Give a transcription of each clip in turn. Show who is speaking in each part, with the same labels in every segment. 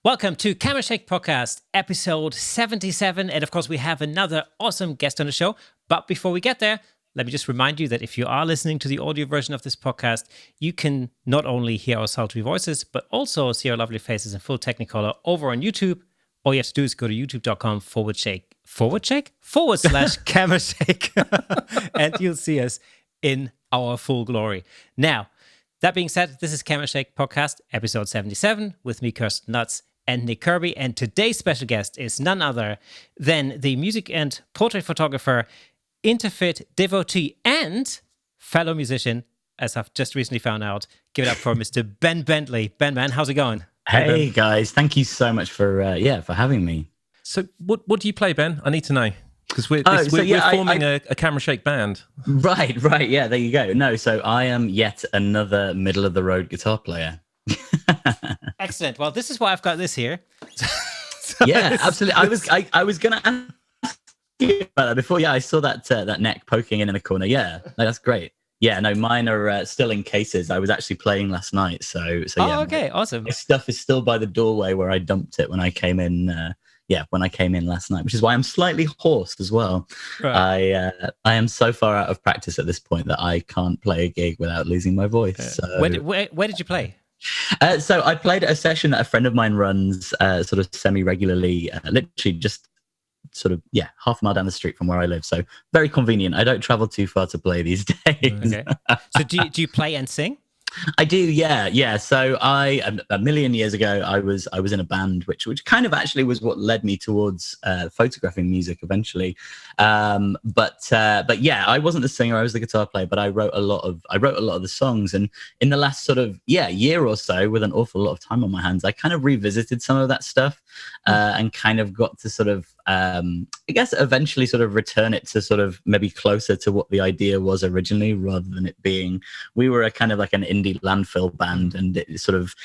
Speaker 1: Welcome to Camera Shake Podcast, episode 77. And of course, we have another awesome guest on the show. But before we get there, let me just remind you that if you are listening to the audio version of this podcast, you can not only hear our sultry voices, but also see our lovely faces in full Technicolor over on YouTube. All you have to do is go to youtube.com// Camera Shake, and you'll see us in our full glory. Now, that being said, this is Camera Shake Podcast, episode 77, with me, Kersten Nuts, and Nick Kirby. And today's special guest is none other than the music and portrait photographer, Interfit devotee, and fellow musician, as I've just recently found out. Give it up for Mr. Ben Bentley. Ben, man, how's it going?
Speaker 2: Hey guys, thank you so much for having me.
Speaker 3: So, what do you play, Ben? I need to know because we're forming a Camera Shake band.
Speaker 2: Right, yeah. There you go. No, so I am yet another middle of the road guitar player.
Speaker 1: Excellent. Well, this is why I've got this here.
Speaker 2: Yeah, absolutely. I was gonna ask you about that before. Yeah, I saw that neck poking in the corner. Yeah, no, that's great. Yeah, no, mine are still in cases. I was actually playing last night, so yeah.
Speaker 1: Oh, okay, awesome.
Speaker 2: My stuff is still by the doorway where I dumped it when I came in. When I came in last night, which is why I'm slightly hoarse as well. Right. I am so far out of practice at this point that I can't play a gig without losing my voice. So.
Speaker 1: Where did you play?
Speaker 2: So I played at a session that a friend of mine runs sort of semi-regularly, literally just sort of, half a mile down the street from where I live. So very convenient. I don't travel too far to play these days.
Speaker 1: Okay. So do you play and sing?
Speaker 2: I do, yeah. So a million years ago, I was in a band, which kind of actually was what led me towards photographing music eventually. But yeah, I wasn't the singer; I was the guitar player. But I wrote a lot of the songs, and in the last sort of year or so, with an awful lot of time on my hands, I kind of revisited some of that stuff and kind of got to sort of I guess eventually sort of return it to sort of maybe closer to what the idea was originally, rather than it being we were a kind of like an indie landfill band, and it sort of,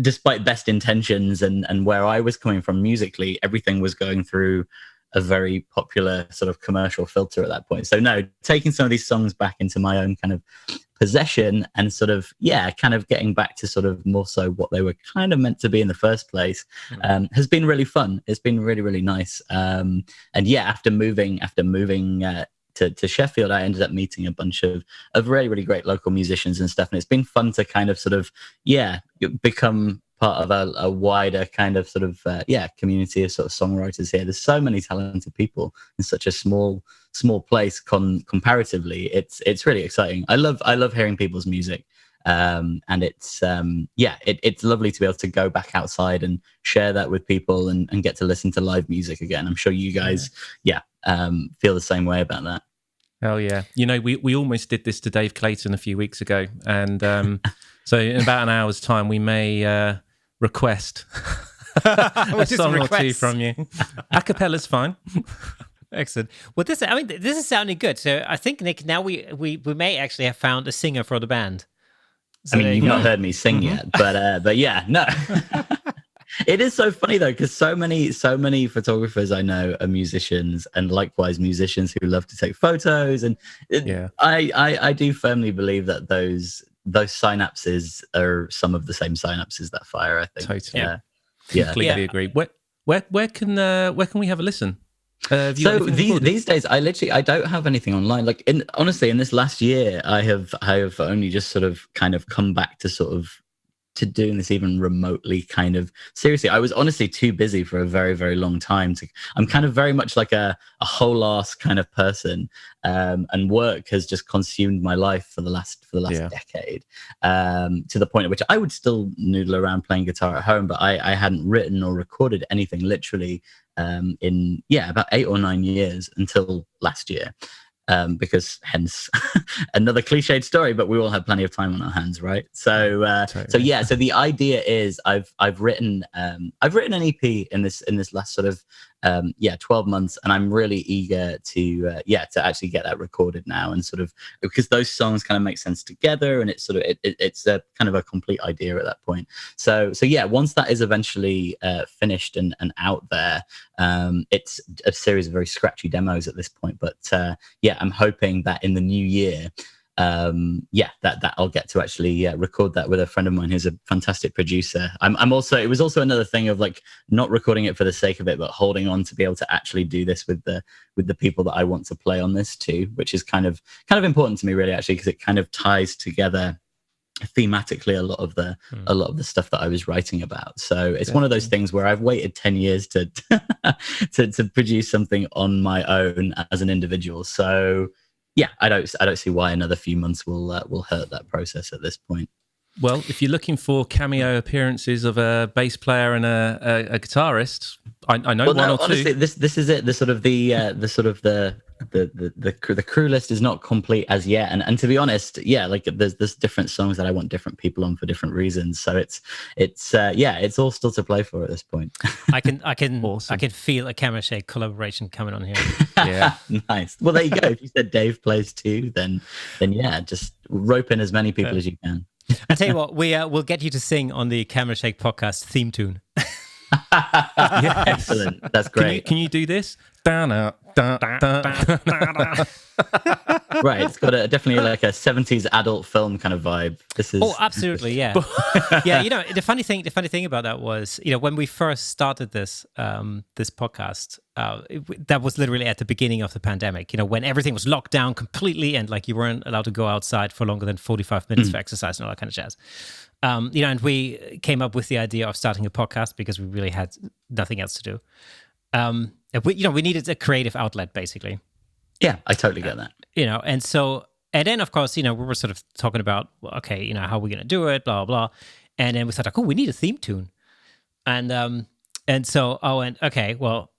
Speaker 2: despite best intentions and where I was coming from musically, everything was going through a very popular sort of commercial filter at that point. So no, taking some of these songs back into my own kind of possession and sort of kind of getting back to sort of more so what they were kind of meant to be in the first place has been really fun. It's been really, really nice. And after moving to Sheffield, I ended up meeting a bunch of really, really great local musicians and stuff. And it's been fun to kind of sort of, become part of a wider kind of sort of, community of sort of songwriters here. There's so many talented people in such a small place comparatively. It's really exciting. I love hearing people's music. And it's lovely to be able to go back outside and share that with people and get to listen to live music again. I'm sure you guys, feel the same way about that.
Speaker 3: Hell yeah. You know, we almost did this to Dave Clayton a few weeks ago. And so in about an hour's time, we may request a song or two from you. A cappella's fine.
Speaker 1: Excellent. Well, this is sounding good. So I think, Nick, now we may actually have found a singer for the band. So
Speaker 2: I mean, you've not heard me sing yet, but yeah, no. It is so funny though, because so many photographers I know are musicians, and likewise musicians who love to take photos. And I do firmly believe that those synapses are some of the same synapses that fire. I think
Speaker 3: totally. Yeah. Completely agree. Where can we have a listen?
Speaker 2: So these days, I don't have anything online. Like honestly, in this last year, I have only just sort of kind of come back to sort of to doing this even remotely kind of seriously. I was honestly too busy for a very, very long time I'm kind of very much like a whole ass kind of person. And work has just consumed my life for the last decade, to the point at which I would still noodle around playing guitar at home, but I hadn't written or recorded anything literally in about 8 or 9 years until last year. Because hence another cliched story, but we all have plenty of time on our hands, right? So the idea is I've written an EP in this last sort of 12 months, and I'm really eager to actually get that recorded now, and sort of because those songs kind of make sense together, and it's sort of it's a kind of a complete idea at that point. So once that is eventually finished and out there, it's a series of very scratchy demos at this point, but I'm hoping that in the new year that I'll get to actually record that with a friend of mine who's a fantastic producer. I'm also, it was also another thing of like not recording it for the sake of it, but holding on to be able to actually do this with the people that I want to play on this too, which is kind of important to me really, actually, because it kind of ties together thematically a lot of the stuff that I was writing about. So it's one of those things where I've waited 10 years to to produce something on my own as an individual. So yeah, I don't see why another few months will hurt that process at this point.
Speaker 3: Well, if you're looking for cameo appearances of a bass player and a guitarist, I know one or
Speaker 2: honestly,
Speaker 3: two.
Speaker 2: This is it. The crew list is not complete as yet, and to be honest, like there's different songs that I want different people on for different reasons. So it's all still to play for at this point.
Speaker 1: I can
Speaker 3: Awesome.
Speaker 1: I can feel a Camera Shake collaboration coming on here.
Speaker 3: Yeah.
Speaker 2: Nice. Well, there you go. If you said Dave plays too, then yeah, just rope in as many people as you can.
Speaker 1: I tell you what, we'll get you to sing on the Camera Shake podcast theme tune.
Speaker 2: Yeah, excellent. That's great.
Speaker 3: Can you do this? Right,
Speaker 2: it's got definitely like a 70s adult film kind of vibe. This is
Speaker 1: absolutely, yeah. Yeah, the funny thing about that was, when we first started this podcast, that was literally at the beginning of the pandemic, when everything was locked down completely and like you weren't allowed to go outside for longer than 45 minutes for exercise and all that kind of jazz. And we came up with the idea of starting a podcast because we really had nothing else to do. We needed a creative outlet, basically.
Speaker 2: Yeah, I totally get that.
Speaker 1: And then of course, we were sort of talking about, okay, how are we going to do it, blah, blah, blah. And then we thought, like, we need a theme tune. And so I went, okay, well,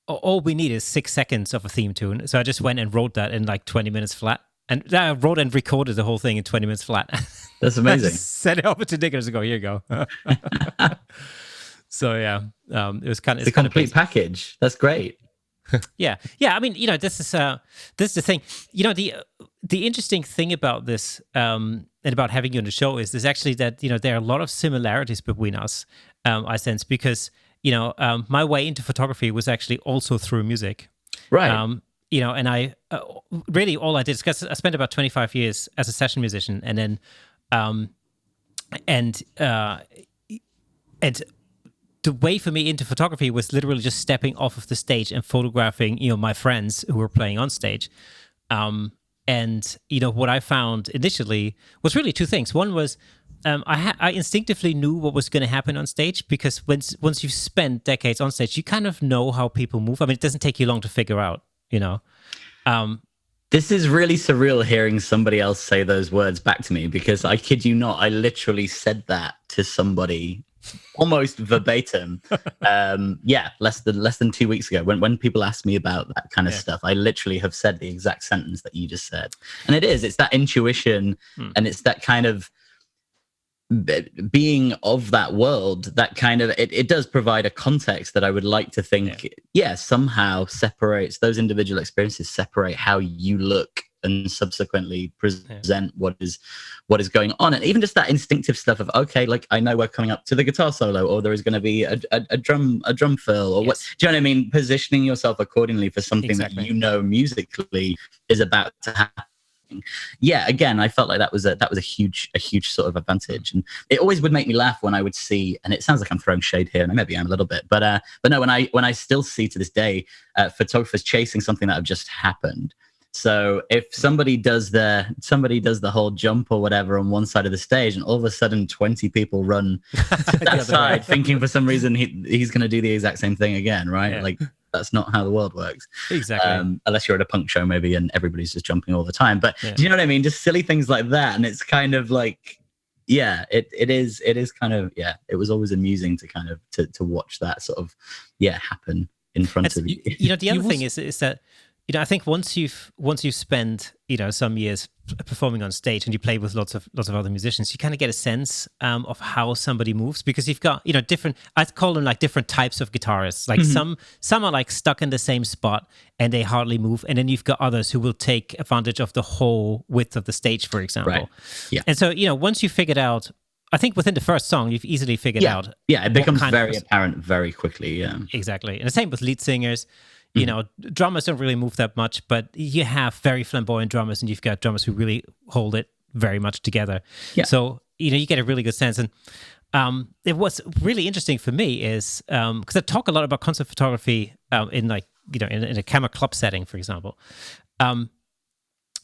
Speaker 1: all we need is 6 seconds of a theme tune. So I just went and wrote that in like 20 minutes flat. And I wrote and recorded the whole thing in 20 minutes flat.
Speaker 2: That's amazing.
Speaker 1: I just sent it over to Nick and just go, here you go. So yeah, it was kind of
Speaker 2: the complete package. That's great.
Speaker 1: Yeah. I mean, this is the thing. The interesting thing about this and about having you on the show is actually that there are a lot of similarities between us. I sense because my way into photography was actually also through music.
Speaker 2: Right.
Speaker 1: And I really all I did is because I spent about 25 years as a session musician, and then and the way for me into photography was literally just stepping off of the stage and photographing, my friends who were playing on stage. And what I found initially was really two things. One was I instinctively knew what was going to happen on stage, because once you've spent decades on stage, you kind of know how people move. I mean, it doesn't take you long to figure out,
Speaker 2: This is really surreal hearing somebody else say those words back to me, because I kid you not, I literally said that to somebody almost verbatim. Less than 2 weeks ago, when people ask me about that kind of stuff, I literally have said the exact sentence that you just said. And it's that intuition and it's that kind of being of that world that kind of it does provide a context that I would like to think somehow separates those individual experiences, separate how you look and subsequently present what is going on. And even just that instinctive stuff of, okay, like I know we're coming up to the guitar solo, or there is going to be a drum fill, or what, do you know what I mean? Positioning yourself accordingly for something that musically is about to happen. Yeah, again, I felt like that was a huge sort of advantage, and it always would make me laugh when I would see. And it sounds like I'm throwing shade here, and maybe I'm a little bit, but no, when I still see to this day photographers chasing something that have just happened. So if somebody does the whole jump or whatever on one side of the stage, and all of a sudden 20 people run to that side, thinking for some reason he's going to do the exact same thing again, right? Yeah. Like, that's not how the world works.
Speaker 1: Exactly.
Speaker 2: Unless you're at a punk show maybe and everybody's just jumping all the time. But do you know what I mean? Just silly things like that. And it's kind of like, it is kind of, it was always amusing to kind of to watch that sort of happen in front of you.
Speaker 1: The other thing is that I think once you've spent some years performing on stage and you play with lots of other musicians, you kind of get a sense of how somebody moves, because you've got different. I call them like different types of guitarists. Like some are like stuck in the same spot and they hardly move, and then you've got others who will take advantage of the whole width of the stage, for example.
Speaker 2: Right. Yeah.
Speaker 1: And so once you figured out, I think within the first song, you've easily figured out.
Speaker 2: Yeah, it becomes very apparent very quickly. Yeah,
Speaker 1: exactly. And the same with lead singers. You know, drummers don't really move that much, but you have very flamboyant drummers, and you've got drummers who really hold it very much together.
Speaker 2: Yeah.
Speaker 1: So, you know, you get a really good sense. And it was really interesting for me is because I talk a lot about concert photography in like, you know, in a camera club setting, for example.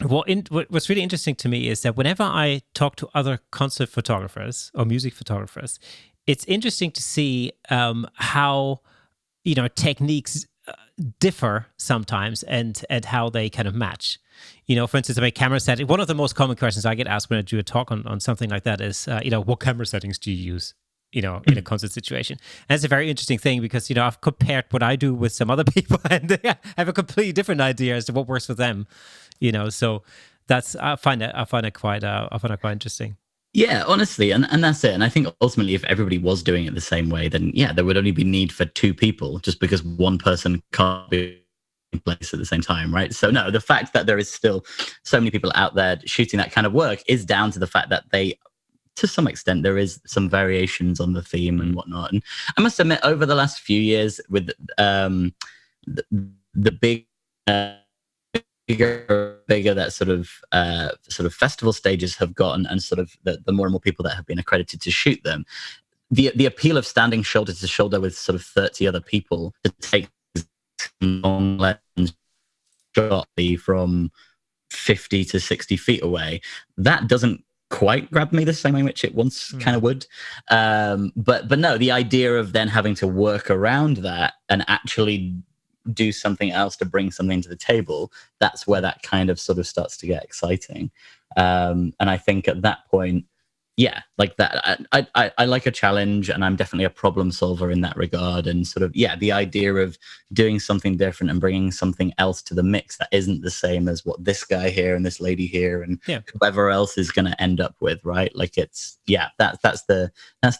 Speaker 1: What's really interesting to me is that whenever I talk to other concert photographers or music photographers, it's interesting to see how, you know, techniques differ sometimes and how they kind of match. You know, for instance, my camera setting, one of the most common questions I get asked when I do a talk on something like that is, you know, what camera settings do you use, you know, in a concert situation? And it's a very interesting thing because, you know, I've compared what I do with some other people and they have a completely different idea as to what works for them, you know, so I find it quite interesting.
Speaker 2: Yeah, honestly, and that's it. And I think ultimately, if everybody was doing it the same way, then yeah, there would only be need for two people, just because one person can't be in place at the same time, right? So no, the fact that there is still so many people out there shooting that kind of work is down to the fact that they, to some extent, there is some variations on the theme and whatnot. And I must admit, over the last few years, with the big. Bigger that sort of festival stages have gotten, and sort of the more and more people that have been accredited to shoot them, the appeal of standing shoulder to shoulder with sort of 30 other people to take long lens shot from 50 to 60 feet away, that doesn't quite grab me the same way which it once kind of would. But no, the idea of then having to work around that and actually do something else to bring something to the table, that's where that kind of sort of starts to get exciting. And I think at that point, yeah, like that, I like a challenge, and I'm definitely a problem solver in that regard. And sort of, yeah, the idea of doing something different and bringing something else to the mix that isn't the same as what this guy here and this lady here and whoever else is going to end up with, right? Like it's, yeah, that's the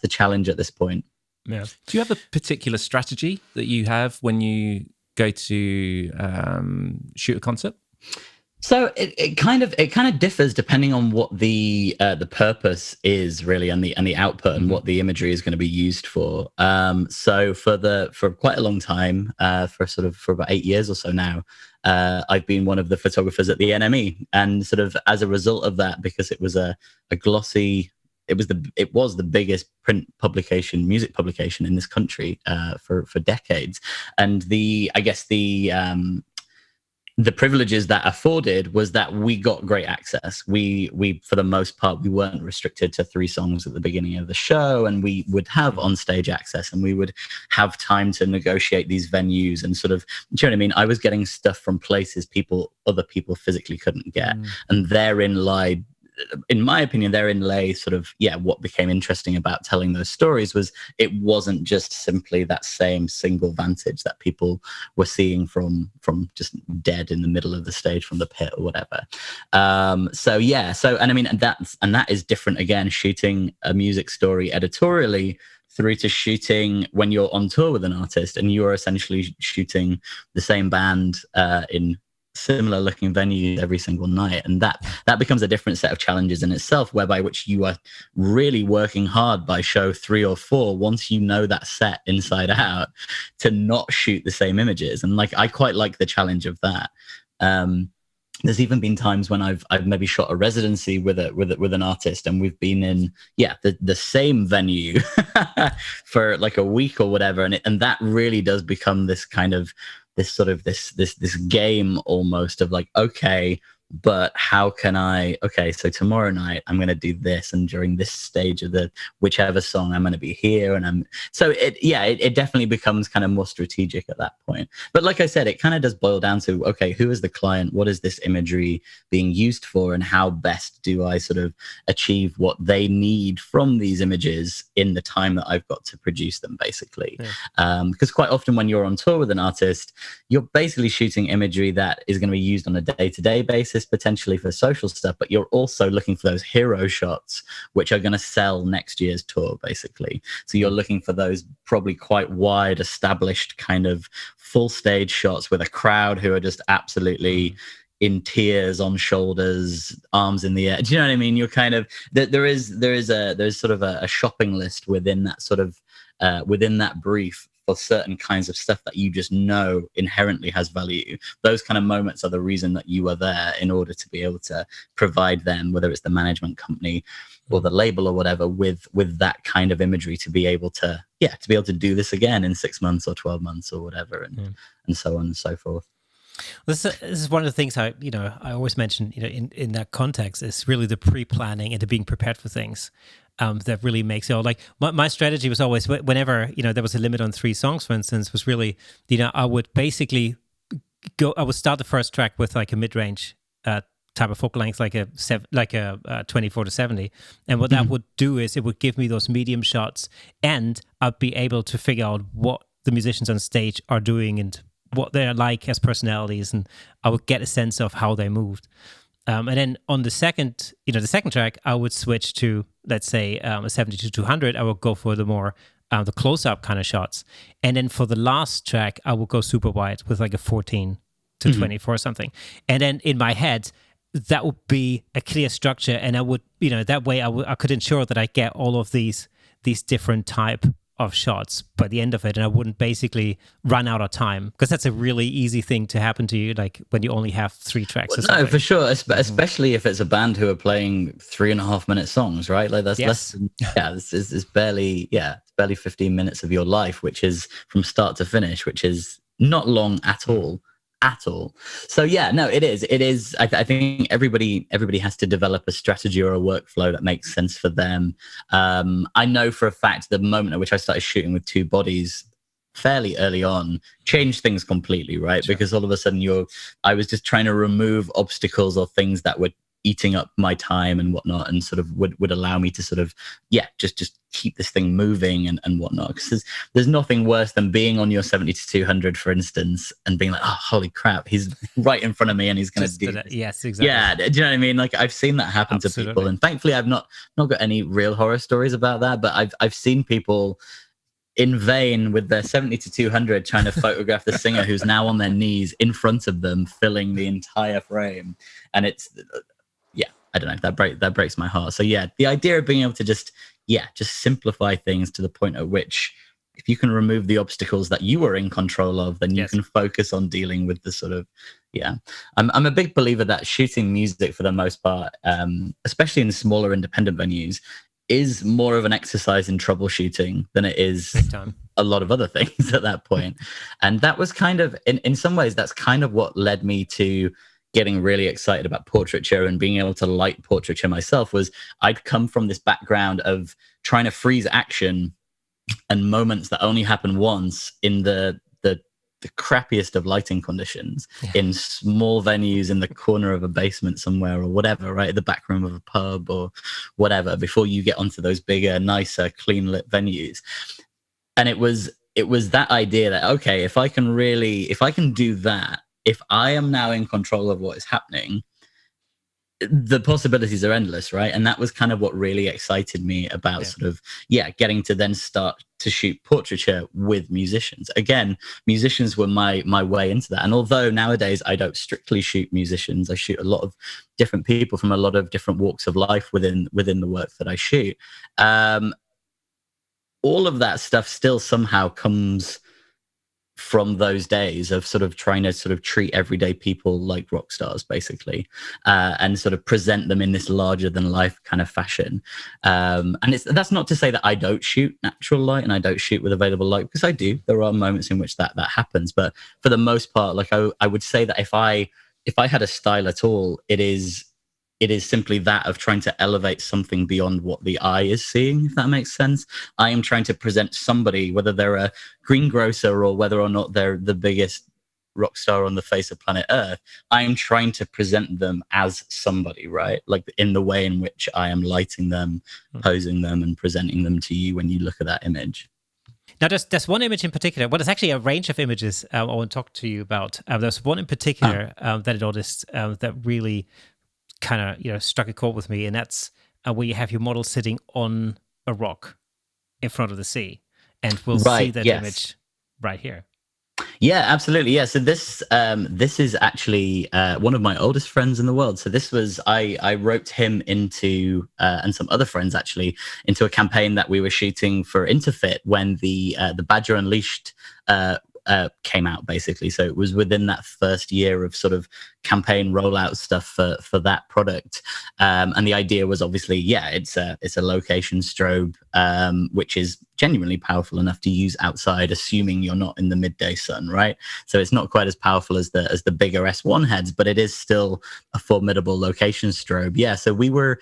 Speaker 2: challenge at this point.
Speaker 3: Yeah. Do you have a particular strategy that you have when you go to shoot a concert?
Speaker 2: So it kind of differs depending on what the purpose is really, and the output and what the imagery is going to be used for. So for quite a long time, for about 8 years or so now, I've been one of the photographers at the NME, and sort of as a result of that, because it was a glossy. It was the biggest print publication, music publication in this country for decades, and the privileges that afforded was that we got great access. We for the most part, we weren't restricted to 3 songs at the beginning of the show, and we would have on-stage access, and we would have time to negotiate these venues and sort of, do you know what I mean? I was getting stuff from places other people physically couldn't get, and therein lied, in my opinion, therein lay sort of, yeah, what became interesting about telling those stories was it wasn't just simply that same single vantage that people were seeing from just dead in the middle of the stage from the pit or whatever. And I mean, and that is different again, shooting a music story editorially through to shooting when you're on tour with an artist and you're essentially shooting the same band in similar looking venues every single night, and that becomes a different set of challenges in itself, whereby which you are really working hard by show 3 or 4, once you know that set inside out, to not shoot the same images. And like I quite like the challenge of that. There's even been times when I've maybe shot a residency with an artist, and we've been in the same venue for like a week or whatever, and that really does become this kind of this game almost of like, okay, but how can so tomorrow night I'm going to do this, and during this stage of the whichever song I'm going to be here, and it definitely becomes kind of more strategic at that point. But like I said, it kind of does boil down to, okay, who is the client, what is this imagery being used for, and how best do I sort of achieve what they need from these images in the time that I've got to produce them, basically. Because quite often when you're on tour with an artist, you're basically shooting imagery that is going to be used on a day-to-day basis, potentially for social stuff, but you're also looking for those hero shots which are going to sell next year's tour, basically. So you're looking for those probably quite wide established kind of full stage shots with a crowd who are just absolutely in tears, on shoulders, arms in the air. Do you know what I mean? You're kind of there's sort of a shopping list within that sort of within that brief for certain kinds of stuff that you just know inherently has value. Those kind of moments are the reason that you are there, in order to be able to provide them, whether it's the management company or the label or whatever, with that kind of imagery, to be able to do this again in 6 months or 12 months or whatever, and so on and so forth.
Speaker 1: This is one of the things I always mention, in that context, is really the pre-planning and the being prepared for things. That really makes it all, like, my strategy was always, whenever there was a limit on 3 songs, for instance, was really, I would basically I would start the first track with like a mid-range type of focal length, like a 24 to 70, and what that would do is it would give me those medium shots, and I'd be able to figure out what the musicians on stage are doing and what they're like as personalities, and I would get a sense of how they moved. And then on the second track, I would switch to, let's say, a 70 to 200. I would go for the more the close-up kind of shots. And then for the last track, I would go super wide with like a 14 to 24 or something. And then in my head, that would be a clear structure, and I would, that way I could ensure that I get all of these different type of shots by the end of it, and I wouldn't basically run out of time, because that's a really easy thing to happen to you, like when you only have 3 tracks.
Speaker 2: Well, no, for sure, especially if it's a band who are playing 3.5-minute songs, right? Like that's less than, it's barely 15 minutes of your life, which is from start to finish, which is not long at all. So it is. I think everybody has to develop a strategy or a workflow that makes sense for them. I know for a fact the moment at which I started shooting with 2 bodies fairly early on changed things completely, right? Sure. Because all of a sudden I was just trying to remove obstacles or things that were eating up my time and whatnot, and sort of would allow me to sort of just keep this thing moving and whatnot. Because there's nothing worse than being on your 70 to 200, for instance, and being like, oh, holy crap, he's right in front of me and he's going to do this.
Speaker 1: Yes, exactly.
Speaker 2: Yeah, do you know what I mean? Like, I've seen that happen to people, and thankfully I've not got any real horror stories about that, but I've seen people in vain with their 70 to 200 trying to photograph the singer who's now on their knees in front of them, filling the entire frame. And it's I don't know, that breaks my heart. So the idea of being able to just simplify things to the point at which, if you can remove the obstacles that you are in control of, then you can focus on dealing with the sort of I'm a big believer that shooting music, for the most part, especially in smaller independent venues, is more of an exercise in troubleshooting than it is a lot of other things at that point. And that was kind of, in some ways, that's kind of what led me to getting really excited about portraiture and being able to light portraiture myself. Was I'd come from this background of trying to freeze action and moments that only happen once in the crappiest of lighting conditions, in small venues in the corner of a basement somewhere or whatever, right, at the back room of a pub or whatever, before you get onto those bigger, nicer, clean lit venues. And it was that idea that, okay, if I can do that, if I am now in control of what is happening, the possibilities are endless, right? And that was kind of what really excited me about sort of, getting to then start to shoot portraiture with musicians. Again, musicians were my way into that. And although nowadays I don't strictly shoot musicians, I shoot a lot of different people from a lot of different walks of life within the work that I shoot. All of that stuff still somehow comes from those days of sort of trying to sort of treat everyday people like rock stars, basically, and sort of present them in this larger than life kind of fashion. And that's not to say that I don't shoot natural light and I don't shoot with available light, because I do. There are moments in which that happens, but for the most part, like I would say that if I had a style at all, it is simply that of trying to elevate something beyond what the eye is seeing, if that makes sense. I am trying to present somebody, whether they're a greengrocer or whether or not they're the biggest rock star on the face of planet Earth. I am trying to present them as somebody, right? Like in the way in which I am lighting them, posing them, and presenting them to you when you look at that image.
Speaker 1: Now, there's one image in particular. Well, there's actually a range of images I want to talk to you about. There's one in particular that I noticed that really kind of struck a chord with me, and that's where you have your model sitting on a rock in front of the sea, and we'll see that image right here.
Speaker 2: Yeah, absolutely. Yeah. So this is actually one of my oldest friends in the world. So this was I roped him into and some other friends actually into a campaign that we were shooting for Interfit when the Badger Unleashed came out, basically. So it was within that first year of sort of campaign rollout stuff for that product. And the idea was obviously, yeah, it's a location strobe, which is genuinely powerful enough to use outside, assuming you're not in the midday sun, right? So it's not quite as powerful as the bigger S1 heads, but it is still a formidable location strobe. Yeah. So we were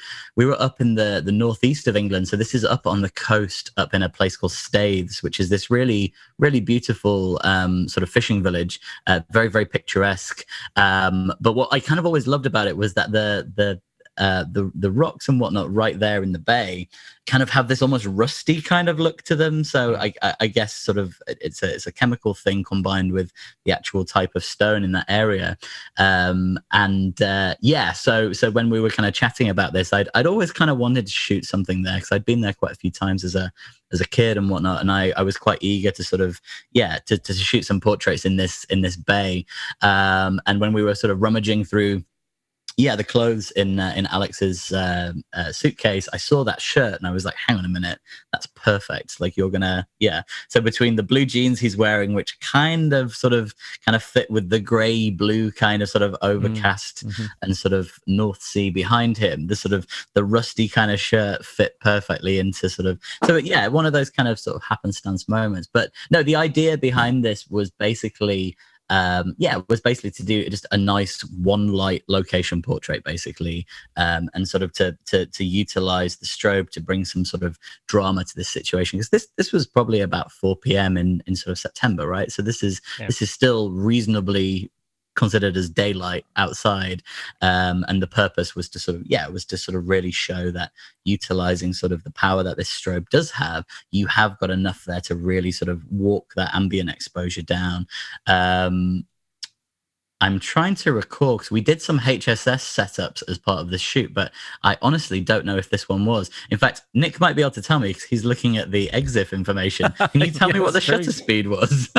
Speaker 2: up in the northeast of England. So this is up on the coast, up in a place called Staithes, which is this really, really beautiful sort of fishing village, very, very picturesque. But what I kind of always loved about it was that the rocks and whatnot right there in the bay kind of have this almost rusty kind of look to them. So I guess sort of it's a chemical thing combined with the actual type of stone in that area. So when we were kind of chatting about this, I'd always kind of wanted to shoot something there because I'd been there quite a few times as a kid and whatnot, and I was quite eager to sort of to shoot some portraits in this bay. And when we were sort of rummaging through the clothes in Alex's suitcase, I saw that shirt and I was like, hang on a minute, that's perfect. Like you're gonna, So between the blue jeans he's wearing, which kind of fit with the grey blue kind of sort of overcast and sort of North Sea behind him, the rusty kind of shirt fit perfectly into one of those kind of sort of happenstance moments. But no, the idea behind this was basically to do just a nice one light location portrait, basically, and sort of to utilize the strobe to bring some sort of drama to this situation. Because this was probably about 4 p.m. in sort of September, right? So this is still reasonably considered as daylight outside, and the purpose was to sort of really show that utilizing sort of the power that this strobe does have, you have got enough there to really sort of walk that ambient exposure down. I'm trying to recall because we did some HSS setups as part of the shoot, but I honestly don't know if this one was. In fact, Nick might be able to tell me because he's looking at the EXIF information. Can you tell me what the shutter speed was?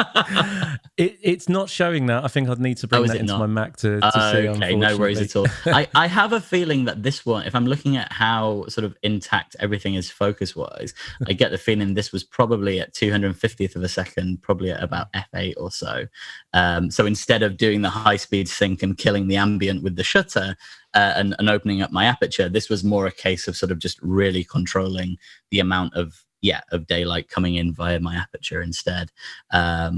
Speaker 3: It's not showing that. I think I'd need to bring that into my Mac to see.
Speaker 2: Okay, no worries at all. I have a feeling that this one, if I'm looking at how sort of intact everything is focus-wise, I get the feeling this was probably at 250th of a second, probably at about f8 or so. So instead of doing the high-speed sync and killing the ambient with the shutter and opening up my aperture, this was more a case of sort of just really controlling the amount of daylight coming in via my aperture instead. I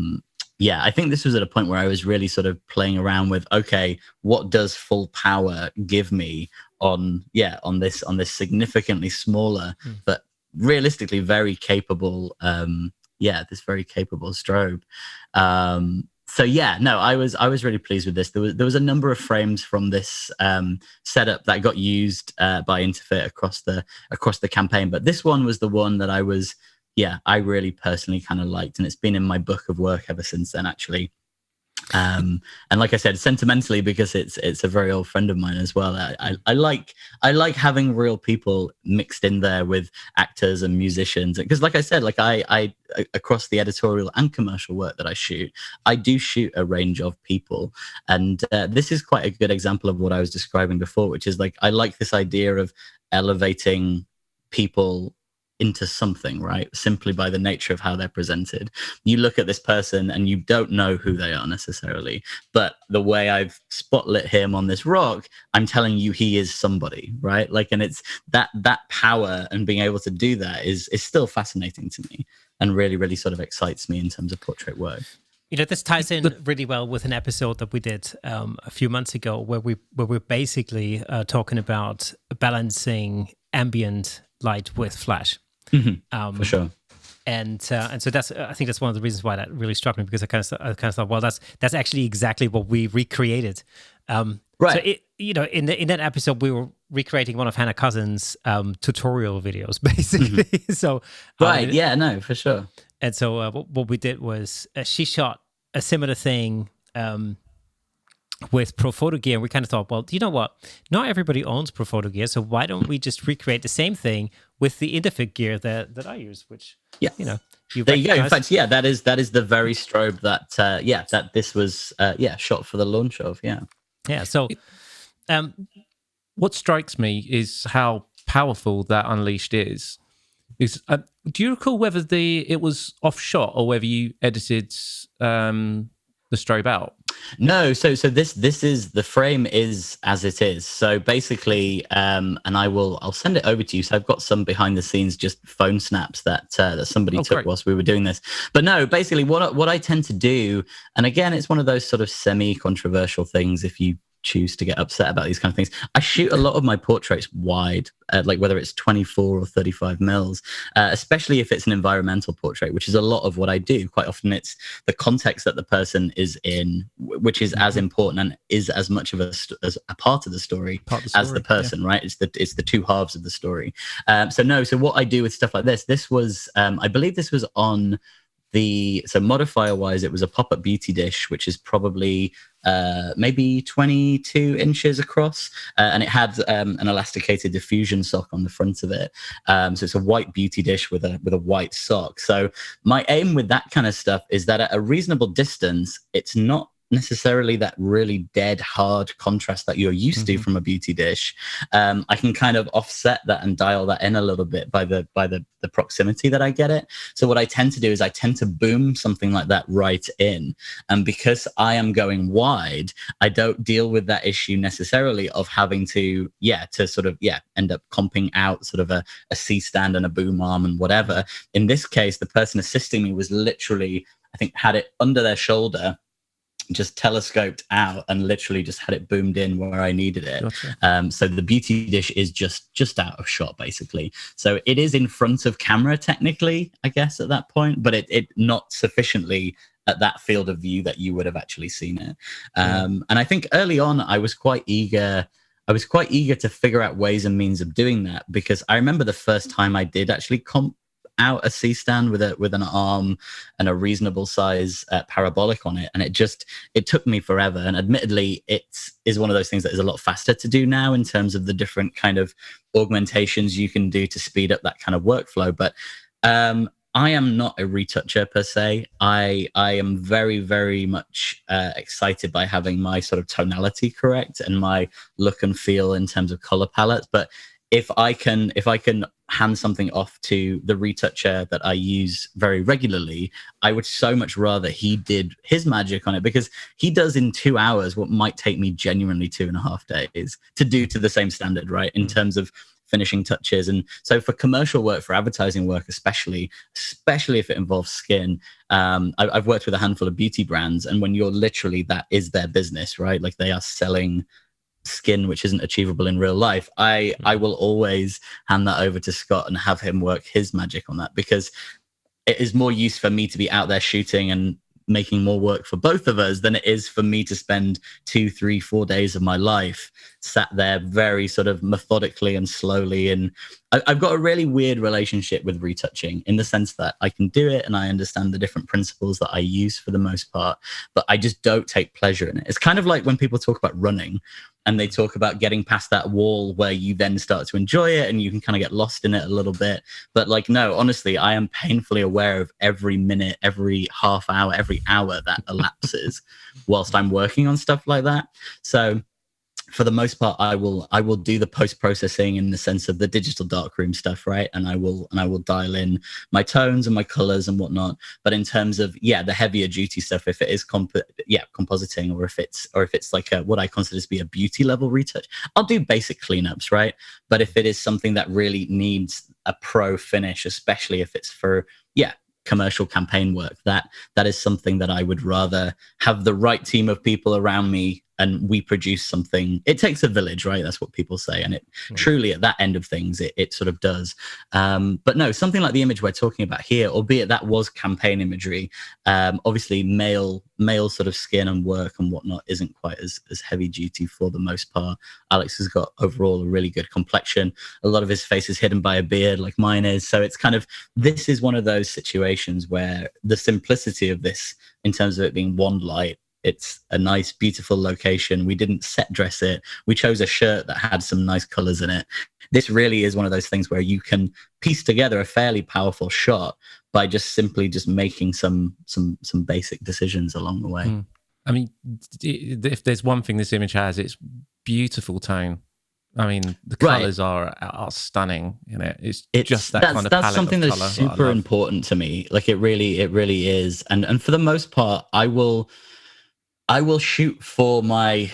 Speaker 2: think this was at a point where I was really sort of playing around with, okay, what does full power give me on this significantly smaller but realistically very capable this very capable strobe. I was really pleased with this. There was a number of frames from this setup that got used by Interfit across the campaign, but this one was the one that I really personally kind of liked, and it's been in my book of work ever since then, actually. And like I said, sentimentally, because it's a very old friend of mine as well. I like having real people mixed in there with actors and musicians, because like I said, like I across the editorial and commercial work that I shoot, I do shoot a range of people, and this is quite a good example of what I was describing before, which is like I like this idea of elevating people into something, right? Simply by the nature of how they're presented. You look at this person and you don't know who they are necessarily, but the way I've spotlit him on this rock, I'm telling you he is somebody, right? Like, and it's that power and being able to do that is still fascinating to me and really, really sort of excites me in terms of portrait work.
Speaker 1: You know, this ties in really well with an episode that we did a few months ago where we're basically talking about balancing ambient light with flash.
Speaker 2: For sure.
Speaker 1: And so that's, I think that's one of the reasons why that really struck me, because I kind of thought, well, that's actually exactly what we recreated.
Speaker 2: Right.
Speaker 1: So in that episode, we were recreating one of Hannah Cousin's tutorial videos, basically. So
Speaker 2: right, no, for sure.
Speaker 1: And so what we did was she shot a similar thing with Pro Photo Gear, and we kind of thought, well, you know what? Not everybody owns Pro Photo Gear, so why don't we just recreate the same thing with the Interfit gear that I use, which,
Speaker 2: Yeah.
Speaker 1: you know,
Speaker 2: there you go. In fact, that is the very strobe that that this was shot for the launch of.
Speaker 1: Yeah. So,
Speaker 3: what strikes me is how powerful that Unleashed is. Do you recall whether it was off shot or whether you edited the strobe out?
Speaker 2: No, so this is the frame is as it is. So basically, and I'll send it over to you. So I've got some behind the scenes just phone snaps that somebody took
Speaker 3: great.
Speaker 2: whilst we were doing this. But no, basically what I tend to do, and again, it's one of those sort of semi-controversial things. If you choose to get upset about these kind of things, I shoot a lot of my portraits wide, like whether it's 24 or 35 mils, especially if it's an environmental portrait, which is a lot of what I do. Quite often it's the context that the person is in, which is as important and is as much of as a part of the story, as the person, right? It's the two halves of the story. So what I do with stuff like this was, I believe this was on so modifier wise, it was a pop-up beauty dish, which is probably maybe 22 inches across, and it had an elasticated diffusion sock on the front of it. So it's a white beauty dish with a white sock. So my aim with that kind of stuff is that at a reasonable distance, it's not necessarily that really dead hard contrast that you're used to from a beauty dish. I can kind of offset that and dial that in a little bit by the proximity that I get it. So what I tend to do is I tend to boom something like that right in, and because I am going wide, I don't deal with that issue necessarily of having to end up comping out sort of a C stand and a boom arm and whatever. In this case, the person assisting me was literally, I think, had it under their shoulder, just telescoped out and literally just had it boomed in where I needed it. Gotcha. So the beauty dish is just out of shot, basically. So it is in front of camera technically, I guess, at that point, but it not sufficiently at that field of view that you would have actually seen it. And I think early on I was quite eager to figure out ways and means of doing that, because I remember the first time I did actually comp out a C stand with an arm and a reasonable size parabolic on it, and it took me forever. And admittedly, it is one of those things that is a lot faster to do now in terms of the different kind of augmentations you can do to speed up that kind of workflow. But I am not a retoucher per se. I am very, very much excited by having my sort of tonality correct and my look and feel in terms of color palettes. But if I can hand something off to the retoucher that I use very regularly, I would so much rather he did his magic on it, because he does in 2 hours what might take me genuinely 2.5 days to do to the same standard, right? In terms of finishing touches. And so for commercial work, for advertising work, especially if it involves skin, I've worked with a handful of beauty brands, and when you're literally, that is their business, right? Like they are selling skin which isn't achievable in real life. I will always hand that over to Scott and have him work his magic on that, because it is more use for me to be out there shooting and making more work for both of us than it is for me to spend 2, 3, 4 days of my life sat there very sort of methodically and slowly. And I've got a really weird relationship with retouching, in the sense that I can do it and I understand the different principles that I use for the most part, but I just don't take pleasure in it. It's kind of like when people talk about running and they talk about getting past that wall where you then start to enjoy it and you can kind of get lost in it a little bit. But like, no, honestly, I am painfully aware of every minute, every half hour, every hour that elapses whilst I'm working on stuff like that. So for the most part, I will do the post-processing in the sense of the digital darkroom stuff, right? And I will dial in my tones and my colors and whatnot. But in terms of the heavier duty stuff, if it is compositing, or if it's like what I consider to be a beauty level retouch, I'll do basic cleanups, right? But if it is something that really needs a pro finish, especially if it's for commercial campaign work, that is something that I would rather have the right team of people around me, and we produce something. It takes a village, right? That's what people say. And it truly, at that end of things, it sort of does. But no, something like the image we're talking about here, albeit that was campaign imagery, obviously male sort of skin and work and whatnot isn't quite as heavy duty for the most part. Alex has got overall a really good complexion. A lot of his face is hidden by a beard like mine is. So it's kind of, this is one of those situations where the simplicity of this, in terms of it being one light, It's a nice, beautiful location. We didn't set dress it. We chose a shirt that had some nice colors in it. This really is one of those things where you can piece together a fairly powerful shot by just simply just making some basic decisions along the way.
Speaker 3: I mean, if there's one thing this image has, it's beautiful tone. I mean, the colors are stunning. You know, it's just that kind of palette. That's something
Speaker 2: that's super important to me. Like it really is. And for the most part, I will shoot for my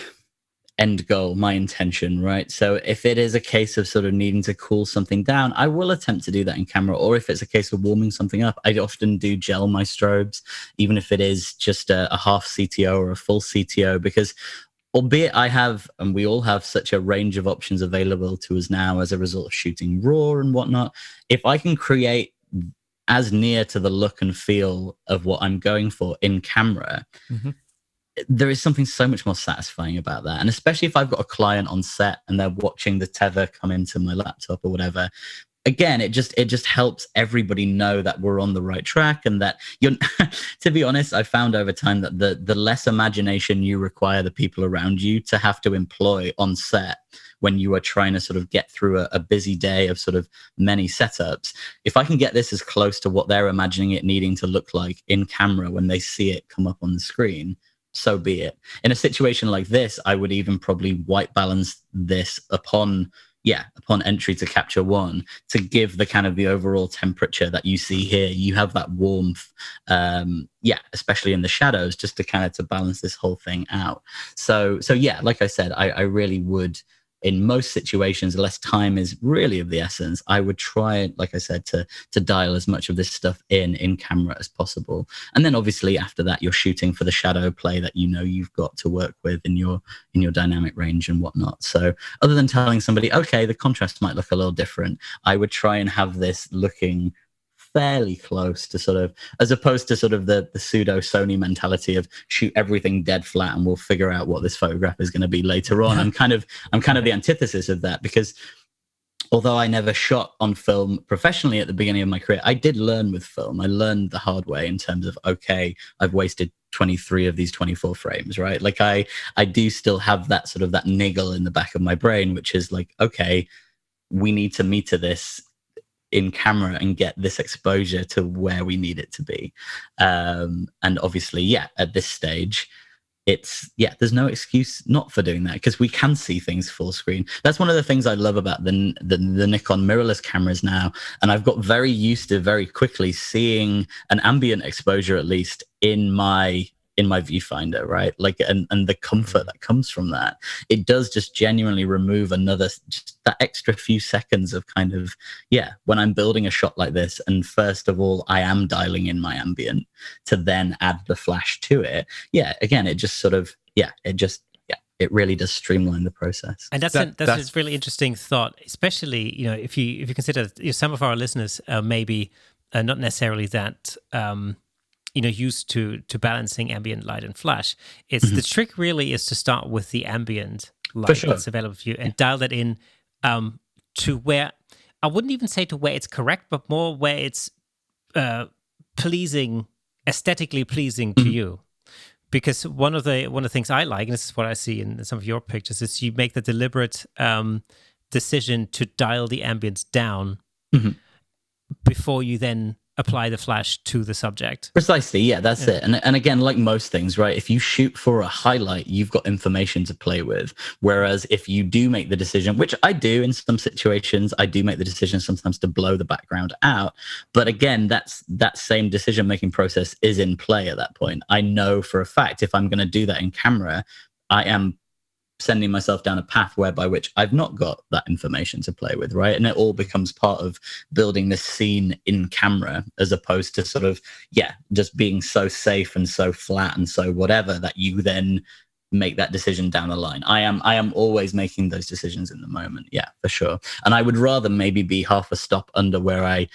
Speaker 2: end goal, my intention, right? So if it is a case of sort of needing to cool something down, I will attempt to do that in camera. Or if it's a case of warming something up, I often do gel my strobes, even if it is just a half CTO or a full CTO, because albeit I have, and we all have, such a range of options available to us now as a result of shooting RAW and whatnot, if I can create as near to the look and feel of what I'm going for in camera, there is something so much more satisfying about that. And especially if I've got a client on set and they're watching the tether come into my laptop or whatever, again, it just helps everybody know that we're on the right track, and that you're to be honest, I found over time that the less imagination you require the people around you to have to employ on set when you are trying to sort of get through a busy day of sort of many setups, if I can get this as close to what they're imagining it needing to look like in camera when they see it come up on the screen, so be it. In a situation like this, I would even probably white balance this upon entry to capture one to give the kind of the overall temperature that you see here. You have that warmth, especially in the shadows, just to kind of to balance this whole thing out. So yeah, like I said, I really would, in most situations, unless time is really of the essence, I would try, like I said, to dial as much of this stuff in camera as possible. And then obviously after that, you're shooting for the shadow play that you know you've got to work with in your dynamic range and whatnot. So other than telling somebody, okay, the contrast might look a little different, I would try and have this looking fairly close to sort of, as opposed to sort of the pseudo Sony mentality of shoot everything dead flat and we'll figure out what this photograph is going to be later on. I'm kind of the antithesis of that, because although I never shot on film professionally at the beginning of my career, I did learn with film. I learned the hard way in terms of, okay, I've wasted 23 of these 24 frames, right? Like I do still have that sort of that niggle in the back of my brain, which is like, okay, we need to meter this in camera and get this exposure to where we need it to be. And obviously, at this stage, there's no excuse not for doing that, because we can see things full screen. That's one of the things I love about the Nikon mirrorless cameras now. And I've got very used to very quickly seeing an ambient exposure, at least in my viewfinder, right? Like, and the comfort that comes from that, it does just genuinely remove just that extra few seconds of kind of, when I'm building a shot like this, and first of all, I am dialing in my ambient to then add the flash to it. Again, it just sort of, it really does streamline the process.
Speaker 1: And that's a really interesting thought, especially, if you consider some of our listeners maybe not necessarily that, used to balancing ambient light and flash. It's the trick really is to start with the ambient light that's available for you and dial that in to where, I wouldn't even say to where it's correct, but more where it's aesthetically pleasing to you. Because one of the things I like, and this is what I see in some of your pictures, is you make the deliberate decision to dial the ambience down before you then apply the flash to the subject.
Speaker 2: Precisely, that's it. And again, like most things, right? If you shoot for a highlight, you've got information to play with. Whereas if you do make the decision, which I do in some situations, I do make the decision sometimes to blow the background out. But again, that same decision-making process is in play at that point. I know for a fact if I'm going to do that in camera, I am sending myself down a path whereby which I've not got that information to play with, right? And it all becomes part of building this scene in camera, as opposed to sort of, just being so safe and so flat and so whatever that you then make that decision down the line. I am always making those decisions in the moment, for sure. And I would rather maybe be half a stop under where I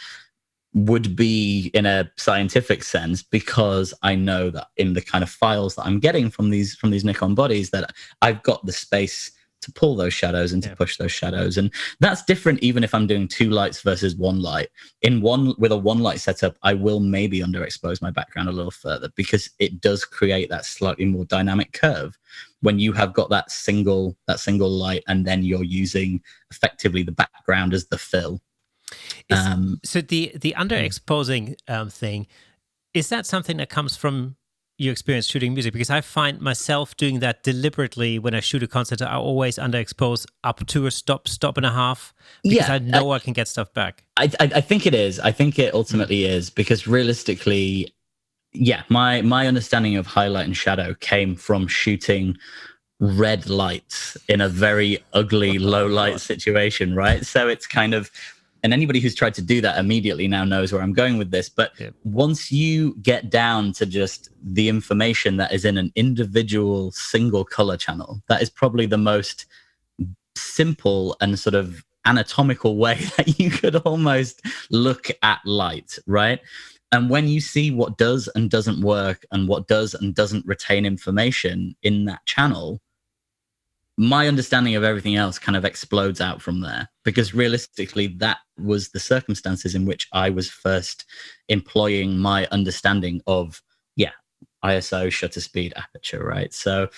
Speaker 2: would be in a scientific sense, because I know that in the kind of files that I'm getting from these Nikon bodies, that I've got the space pull those shadows and to push those shadows. And that's different even if I'm doing 2 lights versus 1 light. With a 1 light setup, I will maybe underexpose my background a little further because it does create that slightly more dynamic curve when you have got that single light and then you're using effectively the background as the fill.
Speaker 1: So the underexposing thing, is that something that comes from your experience shooting music? Because I find myself doing that deliberately when I shoot a concert. I always underexpose up to a stop and a half because I know I can get stuff back.
Speaker 2: I think it is. I think it ultimately is because realistically, my understanding of highlight and shadow came from shooting red lights in a very ugly low light situation, right? So it's kind of, and anybody who's tried to do that immediately now knows where I'm going with this. But once you get down to just the information that is in an individual single color channel, that is probably the most simple and sort of anatomical way that you could almost look at light, right? And when you see what does and doesn't work and what does and doesn't retain information in that channel, my understanding of everything else kind of explodes out from there, because realistically, that was the circumstances in which I was first employing my understanding of, ISO, shutter speed, aperture, right? So,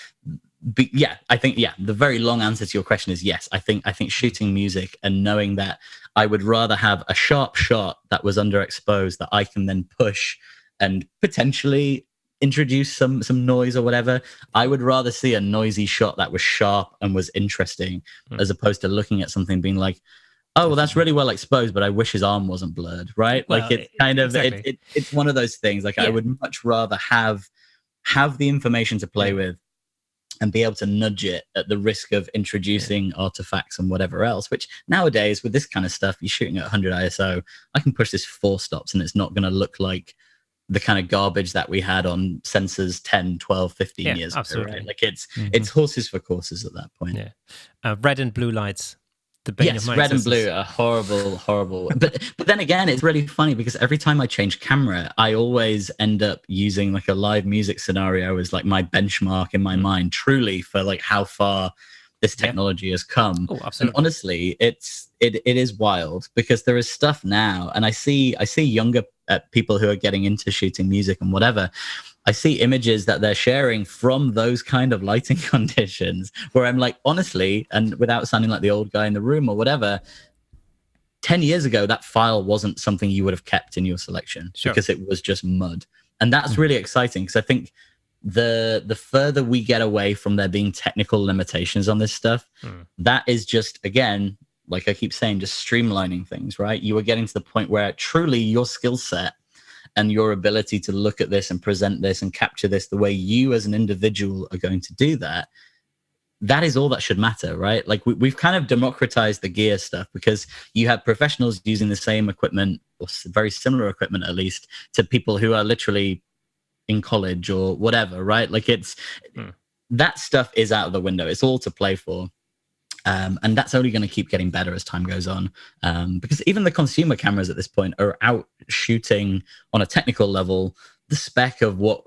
Speaker 2: I think, the very long answer to your question is yes. I think shooting music and knowing that I would rather have a sharp shot that was underexposed that I can then push and potentially introduce some noise or whatever. I would rather see a noisy shot that was sharp and was interesting as opposed to looking at something being like, oh, well, that's really well exposed, but I wish his arm wasn't blurred, right? Well, like it's kind of, exactly. It's one of those things. Like I would much rather have the information to play with and be able to nudge it at the risk of introducing artifacts and whatever else, which nowadays with this kind of stuff, you're shooting at 100 ISO, I can push this 4 stops and it's not going to look like the kind of garbage that we had on sensors 10, 12, 15 years ago, right? Like it's horses for courses at that point.
Speaker 1: Red and blue lights. The bane of my
Speaker 2: red
Speaker 1: existence.
Speaker 2: and blue are horrible. but then again, it's really funny because every time I change camera, I always end up using like a live music scenario as like my benchmark in my mind, truly, for like how far this technology has come.
Speaker 1: Oh, absolutely.
Speaker 2: And honestly, it is wild because there is stuff now, and I see younger people who are getting into shooting music and whatever. I see images that they're sharing from those kind of lighting conditions where I'm like, honestly, and without sounding like the old guy in the room or whatever, 10 years ago, that file wasn't something you would have kept in your selection because it was just mud. And that's really exciting because I think the further we get away from there being technical limitations on this stuff, that is just, again, like I keep saying, just streamlining things, right? You are getting to the point where truly your skill set and your ability to look at this and present this and capture this the way you as an individual are going to do that, that is all that should matter, right? Like we've kind of democratized the gear stuff because you have professionals using the same equipment or very similar equipment, at least, to people who are literally in college or whatever, right? Like that stuff is out of the window. It's all to play for. And that's only going to keep getting better as time goes on, because even the consumer cameras at this point are out shooting on a technical level the spec of what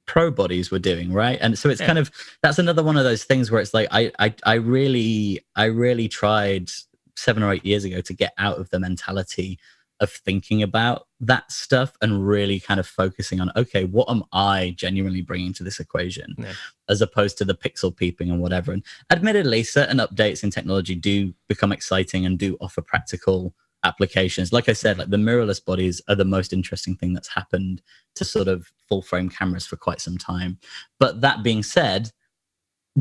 Speaker 2: pro bodies were doing, right? And so it's kind of, that's another one of those things where it's like I really tried 7 or 8 years ago to get out of the mentality of thinking about that stuff and really kind of focusing on, okay, what am I genuinely bringing to this equation, as opposed to the pixel peeping and whatever. And admittedly, certain updates in technology do become exciting and do offer practical applications. Like I said, like the mirrorless bodies are the most interesting thing that's happened to sort of full frame cameras for quite some time. But that being said,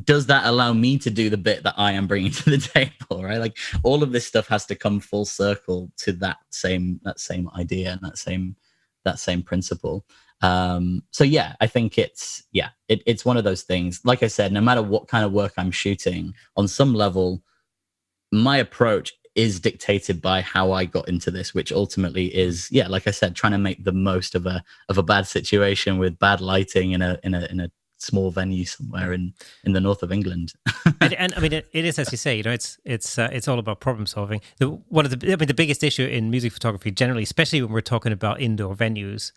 Speaker 2: does that allow me to do the bit that I am bringing to the table, right? Like all of this stuff has to come full circle to that same idea and that same principle. So yeah, I think it's one of those things. Like I said, no matter what kind of work I'm shooting, on some level, my approach is dictated by how I got into this, which ultimately is, like I said, trying to make the most of a bad situation with bad lighting in a small venue somewhere in the north of England.
Speaker 1: and I mean, it is, as you say, it's all about problem solving. The biggest issue in music photography generally, especially when we're talking about indoor venues,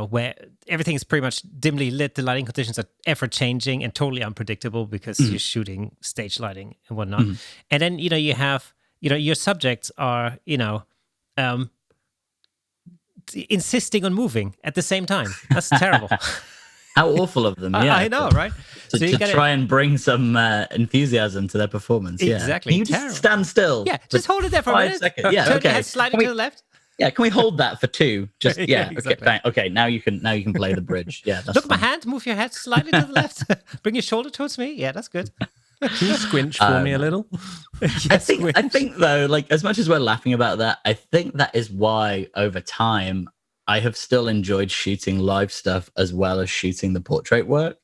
Speaker 1: where everything is pretty much dimly lit, the lighting conditions are ever changing and totally unpredictable because you're shooting stage lighting and whatnot. And then you have your subjects are insisting on moving at the same time. That's terrible.
Speaker 2: How awful of them! Yeah,
Speaker 1: I know, right?
Speaker 2: To try and bring some enthusiasm to their performance.
Speaker 1: Exactly.
Speaker 2: Can you just stand still?
Speaker 1: Yeah, just hold it there for a minute.
Speaker 2: 5 seconds. Yeah,
Speaker 1: Turn
Speaker 2: okay.
Speaker 1: your head slightly to the left.
Speaker 2: Yeah, can we hold that for 2? Just
Speaker 1: exactly.
Speaker 2: Okay. Now you can play the bridge. Yeah, that's
Speaker 1: Look at my
Speaker 2: fine.
Speaker 1: hand. Move your head slightly to the left. Bring your shoulder towards me. Yeah, that's good.
Speaker 3: Can you squinch for me a little?
Speaker 2: I think though, like as much as we're laughing about that, I think that is why over time I have still enjoyed shooting live stuff as well as shooting the portrait work,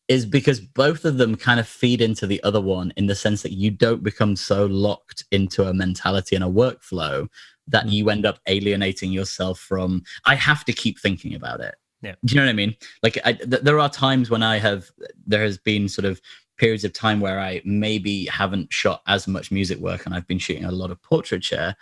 Speaker 2: is because both of them kind of feed into the other one in the sense that you don't become so locked into a mentality and a workflow that you end up alienating yourself from, I have to keep thinking about it.
Speaker 1: Yeah.
Speaker 2: Do you know what I mean? Like there are times when there has been sort of periods of time where I maybe haven't shot as much music work and I've been shooting a lot of portraiture.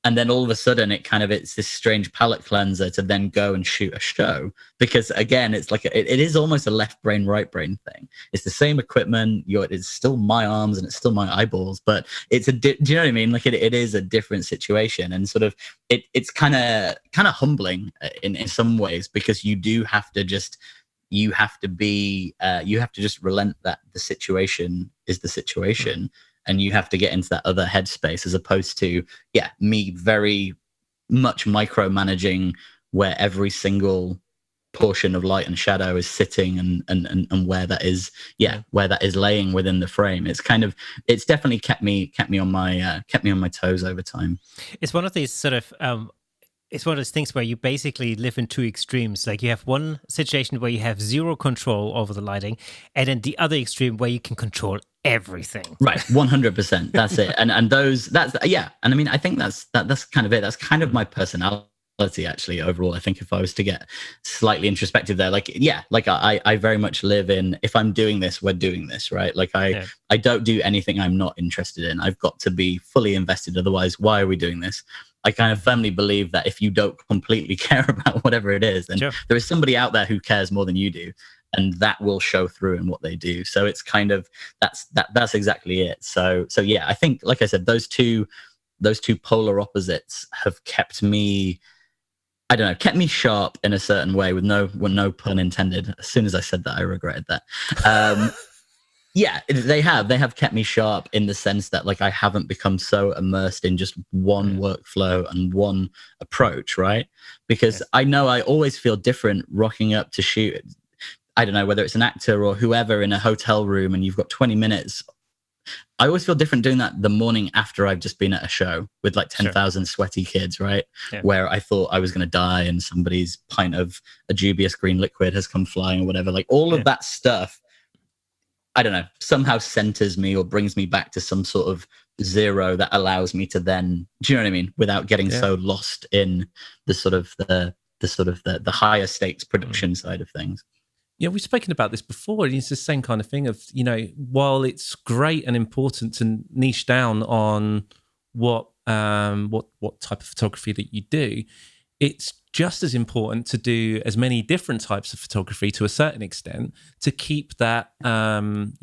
Speaker 2: And then all of a sudden it's this strange palate cleanser to then go and shoot a show. Because again, it's like, it is almost a left brain, right brain thing. It's the same equipment. It's still my arms and it's still my eyeballs, but do you know what I mean? Like it is a different situation, and sort of, it's kind of humbling in some ways, because you do have to just, you have to just relent that the situation is the situation. And you have to get into that other headspace, as opposed to, me very much micromanaging where every single portion of light and shadow is sitting and where that is, where that is laying within the frame. It's definitely kept me on my toes over time.
Speaker 1: It's one of these sort of, it's one of those things where you basically live in two extremes. Like you have one situation where you have zero control over the lighting, and then the other extreme where you can control everything.
Speaker 2: Right, 100%. That's it. And and I mean, I think that's kind of it. That's kind of my personality actually overall. I think if I was to get slightly introspective there, I very much live in, if I'm doing this, we're doing this, right? Like I don't do anything I'm not interested in. I've got to be fully invested, otherwise why are we doing this? I kind of firmly believe that if you don't completely care about whatever it is, then there is somebody out there who cares more than you do, and that will show through in what they do. So it's kind of, that's exactly it. So yeah, I think, like I said, those two polar opposites have kept me, I don't know, kept me sharp in a certain way, with no pun intended. As soon as I said that, I regretted that. Yeah, they have kept me sharp in the sense that, like, I haven't become so immersed in just one workflow and one approach, right? Because I know I always feel different rocking up to shoot, I don't know, whether it's an actor or whoever in a hotel room and you've got 20 minutes. I always feel different doing that the morning after I've just been at a show with like 10,000 sweaty kids, right? Yeah. Where I thought I was going to die and somebody's pint of a dubious green liquid has come flying or whatever. Like all of that stuff, I don't know, somehow centers me or brings me back to some sort of zero that allows me to then, do you know what I mean? Without getting so lost in the sort of the higher stakes production side of things.
Speaker 3: Yeah, we've spoken about this before. It's the same kind of thing of, you know, while it's great and important to niche down on what type of photography that you do, it's just as important to do as many different types of photography to a certain extent to keep that, not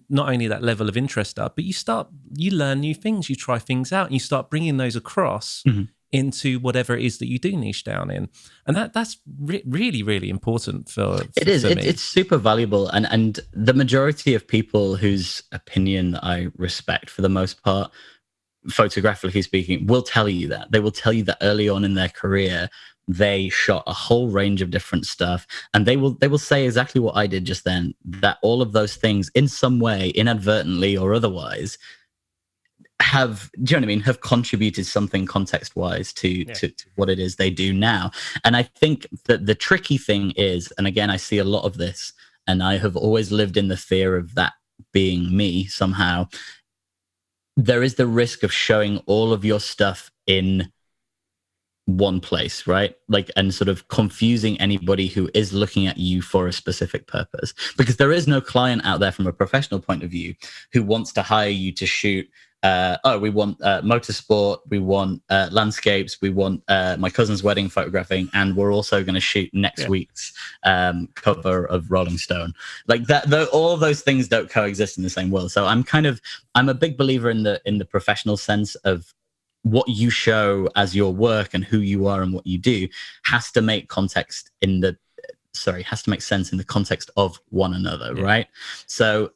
Speaker 3: only that level of interest up, but you learn new things, you try things out, and you start bringing those across into whatever it is that you do niche down in. And that's really, really important for
Speaker 2: it is.
Speaker 3: For me.
Speaker 2: It's super valuable. And the majority of people whose opinion I respect, for the most part, photographically speaking, will tell you that. They will tell you that early on in their career, they shot a whole range of different stuff. And they will say exactly what I did just then, that all of those things in some way, inadvertently or otherwise, have contributed something context-wise to what it is they do now. And I think that the tricky thing is, and again, I see a lot of this, and I have always lived in the fear of that being me somehow, there is the risk of showing all of your stuff in one place, right? Like, and sort of confusing anybody who is looking at you for a specific purpose, because there is no client out there from a professional point of view who wants to hire you to shoot we want motorsport, we want landscapes, we want my cousin's wedding photographing, and we're also going to shoot next week's cover of Rolling Stone. Like that, all of those things don't coexist in the same world. So I'm a big believer in the professional sense of what you show as your work and who you are and what you do has to make sense in the context of one another, right? So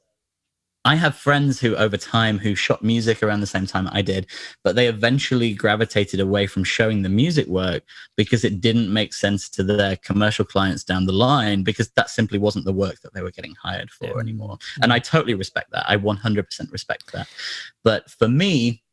Speaker 2: I have friends who over time who shot music around the same time I did, but they eventually gravitated away from showing the music work because it didn't make sense to their commercial clients down the line, because that simply wasn't the work that they were getting hired for anymore. And I totally respect that. I 100% respect that. But for me,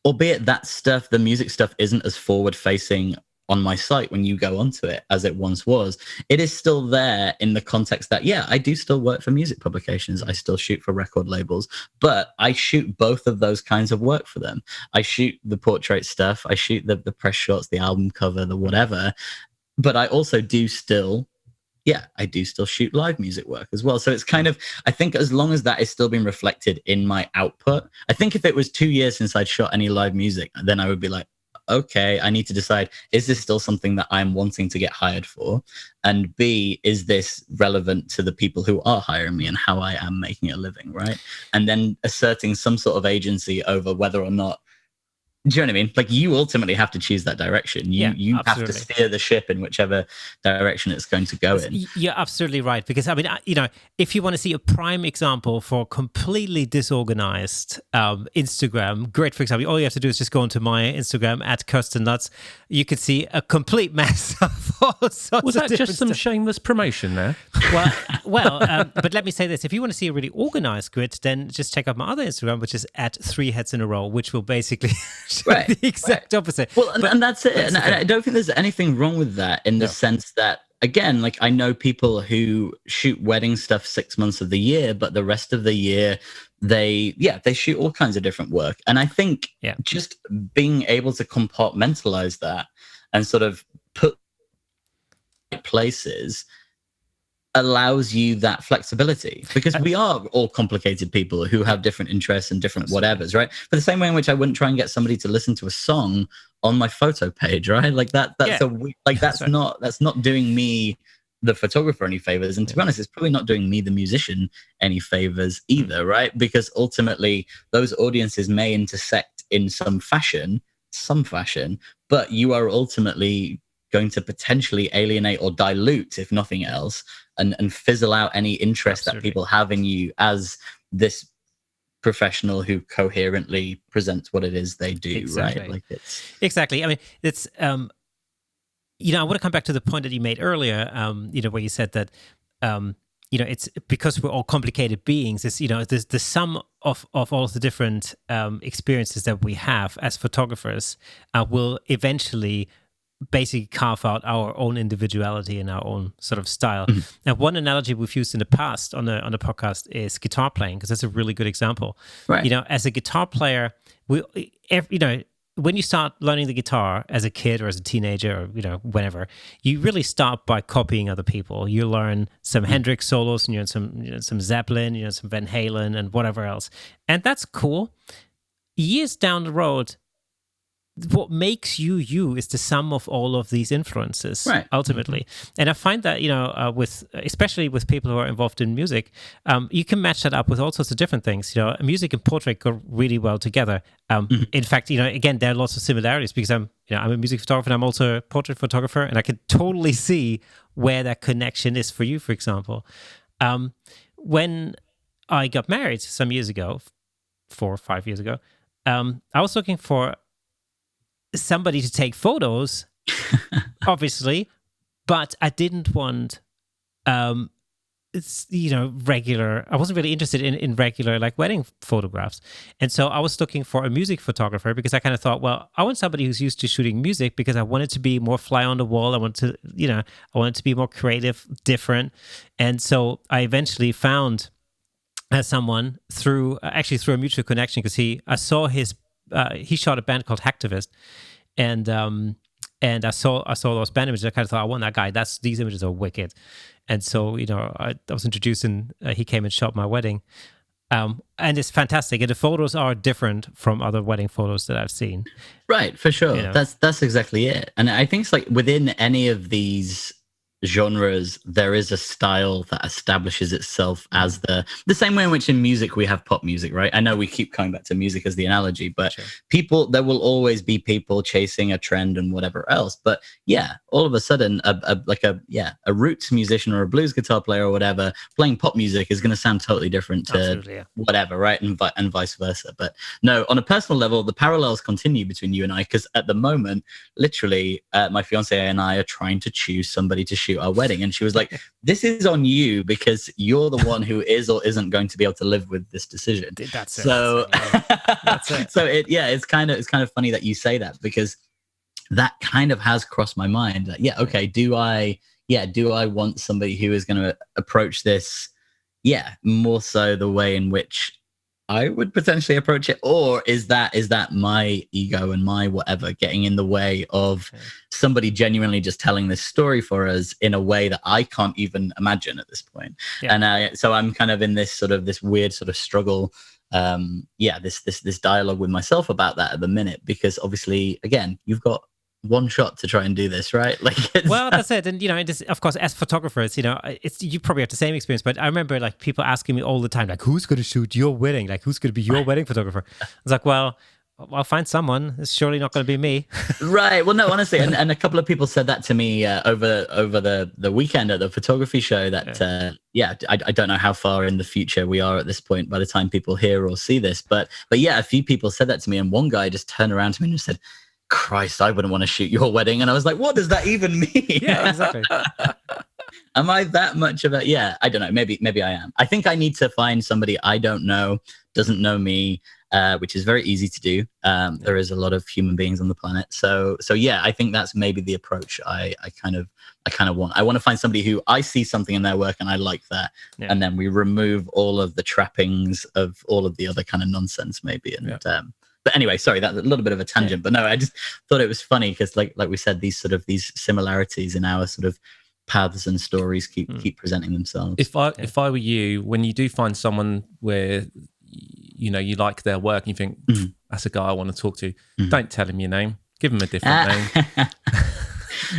Speaker 2: albeit that stuff, the music stuff isn't as forward facing on my site when you go onto it as it once was, it is still there in the context that, I do still work for music publications. I still shoot for record labels, but I shoot both of those kinds of work for them. I shoot the portrait stuff. I shoot the press shots, the album cover, the whatever. But I also do still shoot live music work as well. So it's kind of, I think as long as that is still being reflected in my output, I think if it was 2 years since I'd shot any live music, then I would be like, okay, I need to decide, is this still something that I'm wanting to get hired for? And B, is this relevant to the people who are hiring me and how I am making a living, right? And then asserting some sort of agency over whether or not, do you know what I mean? Like, you ultimately have to choose that direction. You have to steer the ship in whichever direction it's going to go in.
Speaker 1: You're absolutely right. Because, I mean, if you want to see a prime example for completely disorganized Instagram, great, for example, all you have to do is just go onto my Instagram at Kersten Nuts. You could see a complete mess of all sorts of
Speaker 3: Was that just some
Speaker 1: stuff.
Speaker 3: shameless promotion there?
Speaker 1: But let me say this. If you want to see a really organized grid, then just check out my other Instagram, which is at 3 heads in a row, which will basically... the exact opposite.
Speaker 2: Well, and that's it. And I don't think there's anything wrong with that in the sense that, again, like, I know people who shoot wedding stuff 6 months of the year, but the rest of the year they shoot all kinds of different work. And I think just being able to compartmentalize that and sort of put places allows you that flexibility, because we are all complicated people who have different interests and different whatevers, right? But the same way in which I wouldn't try and get somebody to listen to a song on my photo page, right? Like that's not doing me, the photographer, any favors. And to be honest, it's probably not doing me, the musician, any favors either, right? Because ultimately those audiences may intersect in some fashion, but you are ultimately going to potentially alienate or dilute, if nothing else, and fizzle out any interest that people have in you as this professional who coherently presents what it is they do, right? Like, it's
Speaker 1: exactly. I mean, it's I want to come back to the point that you made earlier, where you said that it's because we're all complicated beings. It's the sum of all of the different experiences that we have as photographers will eventually basically carve out our own individuality and our own sort of style. Now, one analogy we've used in the past on the podcast is guitar playing, because that's a really good example.
Speaker 2: Right.
Speaker 1: As a guitar player, when you start learning the guitar as a kid or as a teenager or whenever, you really start by copying other people. You learn some Hendrix solos, and you learn some Zeppelin, some Van Halen and whatever else, and that's cool. Years down the road, what makes you is the sum of all of these influences, ultimately. And I find that, especially with people who are involved in music, you can match that up with all sorts of different things. Music and portrait go really well together. In fact, again, there are lots of similarities, because I'm a music photographer and I'm also a portrait photographer, and I can totally see where that connection is for you, for example. When I got married some years ago, 4 or 5 years ago, I was looking for somebody to take photos, obviously, but I didn't want regular. I wasn't really interested in regular like wedding photographs, and so I was looking for a music photographer, because I kind of thought, well, I want somebody who's used to shooting music, because I wanted to be more fly on the wall. I wanted to be more creative, different, and so I eventually found someone through a mutual connection, because I saw his. He shot a band called Hacktivist, and And I saw those band images. I kind of thought, I want that guy. These images are wicked. And so, I was introduced, and he came and shot my wedding. And it's fantastic. And the photos are different from other wedding photos that I've seen.
Speaker 2: Right, for sure. That's exactly it. And I think it's like within any of these genres, there is a style that establishes itself as the same way in which in music we have pop music, right? I know we keep coming back to music as the analogy, but there will always be people chasing a trend and whatever else. But yeah, all of a sudden, a roots musician or a blues guitar player or whatever playing pop music is going to sound totally different to whatever, right? And vice versa. But no, on a personal level, the parallels continue between you and I, because at the moment, literally, my fiance and I are trying to choose somebody to shoot our wedding, and she was like, this is on you, because you're the one who is or isn't going to be able to live with this decision.
Speaker 1: That's it.
Speaker 2: So
Speaker 1: that's it.
Speaker 2: So it's kind of funny that you say that, because that kind of has crossed my mind that do I want somebody who is going to approach this more so the way in which I would potentially approach it, or is that my ego and my whatever getting in the way of somebody genuinely just telling this story for us in a way that I can't even imagine at this point? And so I'm kind of in this weird sort of struggle, this dialogue with myself about that at the minute, because obviously, again, you've got one shot to try and do this, right?
Speaker 1: Well, that's it. And of course, as photographers, you probably have the same experience. But I remember like people asking me all the time, like, who's going to shoot your wedding? Like, who's going to be your wedding photographer? I was like, well, I'll find someone. It's surely not going to be me.
Speaker 2: Right. Well, no, honestly, and a couple of people said that to me over the weekend at the photography show. That I don't know how far in the future we are at this point by the time people hear or see this, but yeah, a few people said that to me, and one guy just turned around to me and said, Christ, I wouldn't want to shoot your wedding. And I was like, what does that even mean?
Speaker 1: Yeah, exactly.
Speaker 2: Am I that much of a, I don't know. Maybe I am. I think I need to find somebody I don't know, doesn't know me, which is very easy to do. There is a lot of human beings on the planet. So yeah, I think that's maybe the approach I kind of want. I want to find somebody who I see something in their work and I like that. Yeah. And then we remove all of the trappings of all of the other kind of nonsense maybe. And, but anyway, sorry, that's a little bit of a tangent, but no, I just thought it was funny because like we said, these similarities in our sort of paths and stories keep presenting themselves.
Speaker 3: If I were you, when you do find someone where you like their work and you think that's a guy I want to talk to, don't tell him your name. Give him a different name.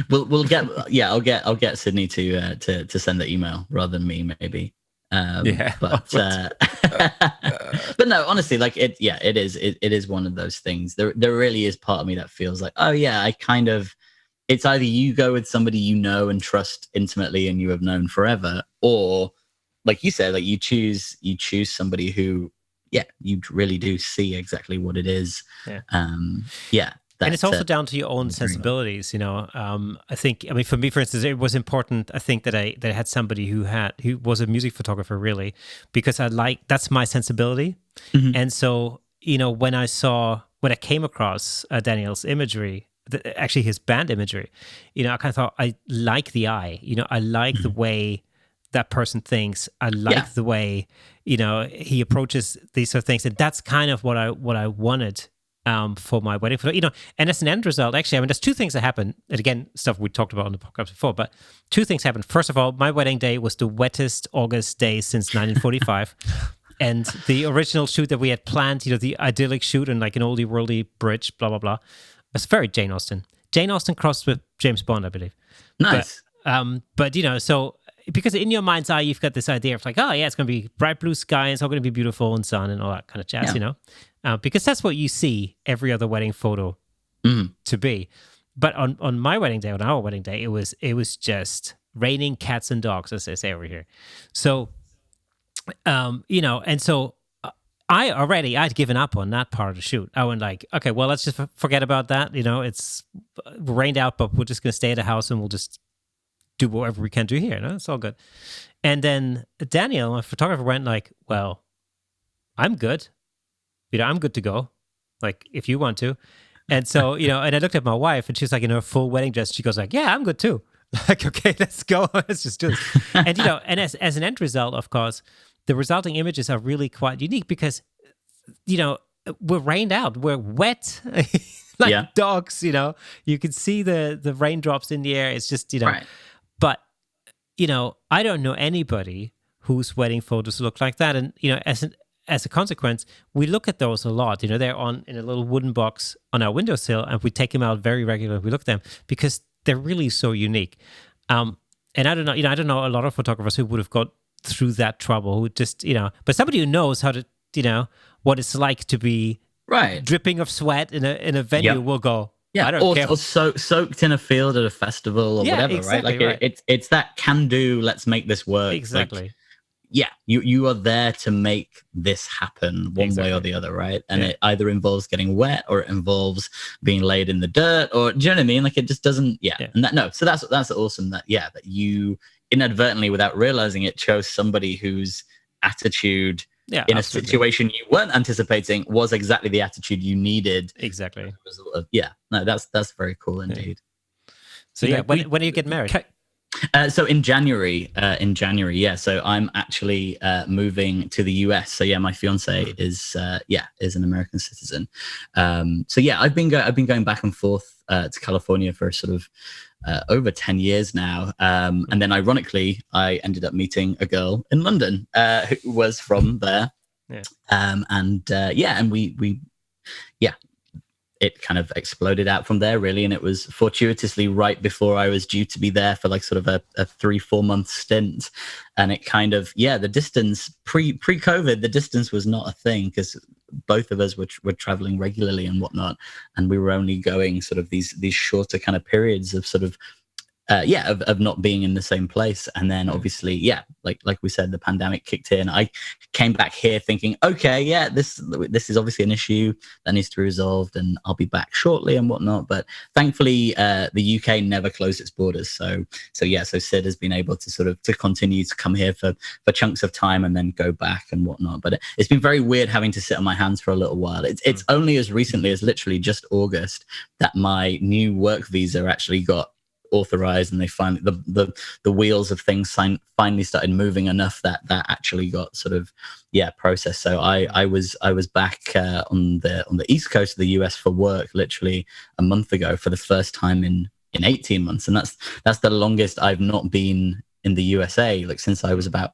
Speaker 2: We'll get I'll get Sydney to send the email rather than me maybe. But no, honestly, like it is one of those things. There really is part of me that feels like, oh yeah, it's either you go with somebody you know and trust intimately and you have known forever, or like you said, like you choose somebody who you really do see exactly what it is.
Speaker 1: And it's also down to your own sensibilities, I think, for me, for instance, it was important, I think, that I had somebody who was a music photographer, really, because that's my sensibility. Mm-hmm. And so, when I came across Daniel's imagery, actually his band imagery, I kind of thought, I like the eye, I like the way that person thinks. I like the way, he approaches these sort of things. And that's kind of what I wanted for my wedding photo, and as an end result, actually, there's two things that happened. And again, stuff we talked about on the podcast before, but two things happened. First of all, my wedding day was the wettest August day since 1945. And the original shoot that we had planned, the idyllic shoot and like an oldie worldy bridge, blah, blah, blah, was very Jane Austen. Jane Austen crossed with James Bond, I believe.
Speaker 2: Nice.
Speaker 1: But so because in your mind's eye, you've got this idea of like, oh yeah, it's going to be bright blue sky, and it's all going to be beautiful and sun and all that kind of jazz, because that's what you see every other wedding photo to be. But on my wedding day, on our wedding day, it was just raining cats and dogs, as they say over here. So, and so I'd given up on that part of the shoot. I went like, okay, well, let's just forget about that. It's rained out, but we're just going to stay at the house and we'll just do whatever we can do here. It's all good. And then Daniel, my photographer, went like, well, I'm good. I'm good to go. Like, if you want to. And so, and I looked at my wife and she was like in her full wedding dress. She goes like, yeah, I'm good too. Like, okay, let's go. Let's just do this. And, and as an end result, of course, the resulting images are really quite unique because, we're rained out. We're wet. like dogs, you know, you can see the raindrops in the air. It's just, you know, but, you know, I don't know anybody whose wedding photos look like that. And, you know, as a consequence, we look at those a lot. You know, they're in a little wooden box on our windowsill, and we take them out very regularly. We look at them because they're really so unique. And I don't know a lot of photographers who would have got through that trouble, who just, you know, but somebody who knows how to, you know, what it's like to be dripping of sweat in a venue will go, I don't care.
Speaker 2: Or soaked in a field at a festival or whatever,
Speaker 1: exactly,
Speaker 2: right? Like it's that can do, let's make this work.
Speaker 1: Exactly.
Speaker 2: Like, you are there to make this happen one way or the other, right? And it either involves getting wet or it involves being laid in the dirt, or do you know what I mean? Like, it just doesn't, And so that's awesome that you inadvertently, without realizing it, chose somebody whose attitude in a situation you weren't anticipating was exactly the attitude you needed.
Speaker 1: Exactly.
Speaker 2: That's very cool indeed.
Speaker 1: So when do you get married?
Speaker 2: So in January, So I'm actually moving to the US. So my fiance is an American citizen. I've been going back and forth to California for sort of over 10 years now. And then ironically, I ended up meeting a girl in London who was from there. It kind of exploded out from there, really. And it was fortuitously right before I was due to be there for like sort of a 3-4 month stint. And it kind of, the distance pre-COVID, the distance was not a thing because both of us were traveling regularly and whatnot. And we were only going sort of these shorter kind of periods of sort of, of not being in the same place. And then obviously, like we said, the pandemic kicked in. I came back here thinking, okay, this is obviously an issue that needs to be resolved and I'll be back shortly and whatnot. But thankfully, the UK never closed its borders. So Sid has been able to to continue to come here for chunks of time and then go back and whatnot. But it's been very weird having to sit on my hands for a little while. It's only as recently as literally just August that my new work visa actually got authorized, and they finally the wheels of things finally started moving enough that actually got sort of processed. So I was back on the east coast of the US for work literally a month ago for the first time in 18 months, and that's the longest I've not been in the USA, like since I was about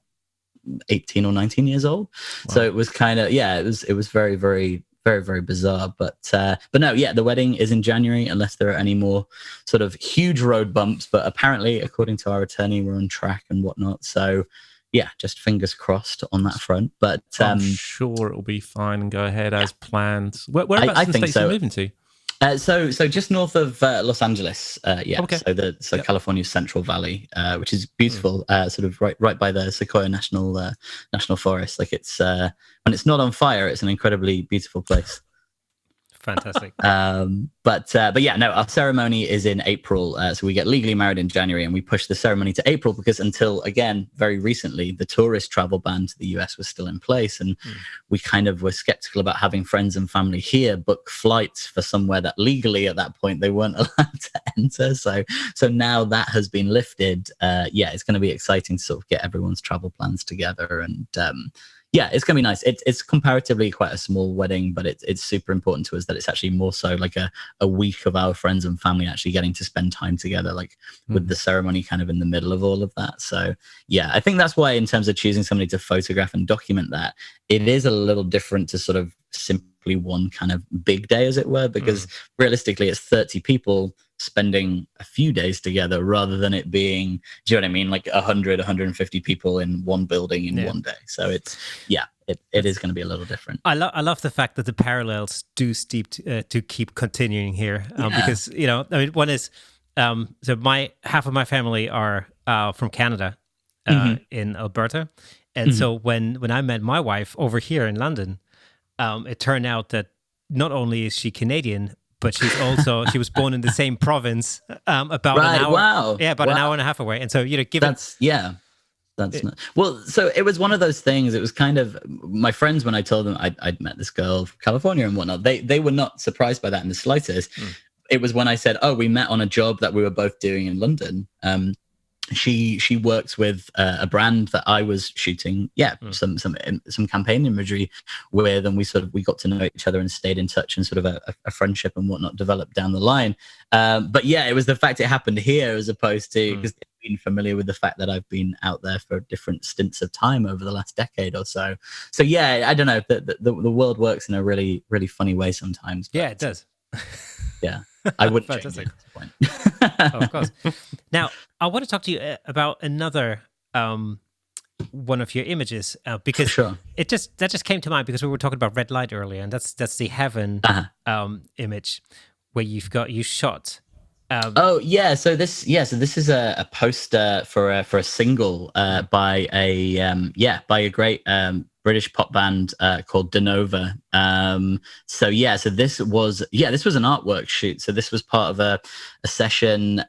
Speaker 2: 18 or 19 years old. Wow. So it was kind of it was very, very, very, very bizarre, but no, the wedding is in January, unless there are any more sort of huge road bumps. But apparently, according to our attorney, we're on track and whatnot. So, just fingers crossed on that front. But
Speaker 3: I'm sure it will be fine and go ahead as planned. Whereabouts in the States are you moving to?
Speaker 2: So just north of Los Angeles,
Speaker 3: Okay.
Speaker 2: So California's Central Valley, which is beautiful, sort of right by the Sequoia National Forest. Like it's when it's not on fire, it's an incredibly beautiful place.
Speaker 1: Fantastic.
Speaker 2: But our ceremony is in April. So we get legally married in January, and we push the ceremony to April because until, again, very recently, the tourist travel ban to the US was still in place. And we kind of were skeptical about having friends and family here book flights for somewhere that legally at that point they weren't allowed to enter. So now that has been lifted. It's going to be exciting to sort of get everyone's travel plans together. And it's going to be nice. It's comparatively quite a small wedding, but it's super important to us that it's actually more so like a week of our friends and family actually getting to spend time together, like with the ceremony kind of in the middle of all of that. So, I think that's why in terms of choosing somebody to photograph and document that, it is a little different to sort of simply one kind of big day, as it were, because realistically it's 30 people spending a few days together rather than it being, do you know what I mean, like 100, 150 people in one building in one day. So it's it is going to be a little different.
Speaker 1: I love the fact that the parallels do steep to keep continuing here, because one is so half of my family are from Canada, in Alberta, and so when I met my wife over here in London, it turned out that not only is she Canadian, but she was born in the same province, about an hour. An hour and a half away. And so, that's not, well, so it was one of those things. It was kind of my friends, when I told them I'd met this girl from California and whatnot, they were not surprised by that in the slightest. It was when I said, we met on a job that we were both doing in London,
Speaker 2: she worked with a brand that I was shooting, some campaign imagery with, and we got to know each other and stayed in touch, and sort of a friendship and whatnot developed down the line. But yeah, it was the fact it happened here as opposed to, because they've been familiar with the fact that I've been out there for different stints of time over the last decade or so. So yeah, I don't know, the world works in a really, really funny way sometimes.
Speaker 1: Yeah, it does.
Speaker 2: Yeah. I wouldn't change it at this point.
Speaker 1: Oh, of course. Now, I want to talk to you about another one of your images, because
Speaker 2: Sure.
Speaker 1: that just came to mind because we were talking about red light earlier, and that's the heaven image where you shot.
Speaker 2: So this is a poster for a single by a great British pop band called Denova. So this was an artwork shoot. So this was part of a session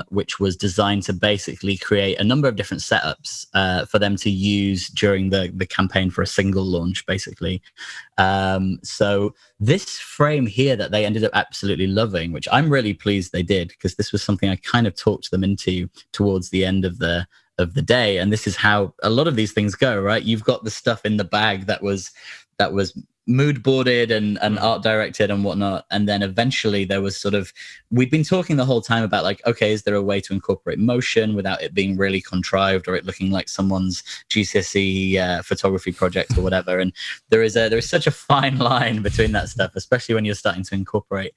Speaker 2: which was designed to basically create a number of different setups for them to use during the campaign for a single launch, basically. So this frame here that they ended up absolutely loving, which I'm really pleased they did, because this was something I kind of talked them into towards the end of the day. And this is how a lot of these things go, right? You've got the stuff in the bag that was mood boarded and art directed and whatnot. And then eventually there was we'd been talking the whole time about like, okay, is there a way to incorporate motion without it being really contrived or it looking like someone's GCSE photography project or whatever? And there is such a fine line between that stuff, especially when you're starting to incorporate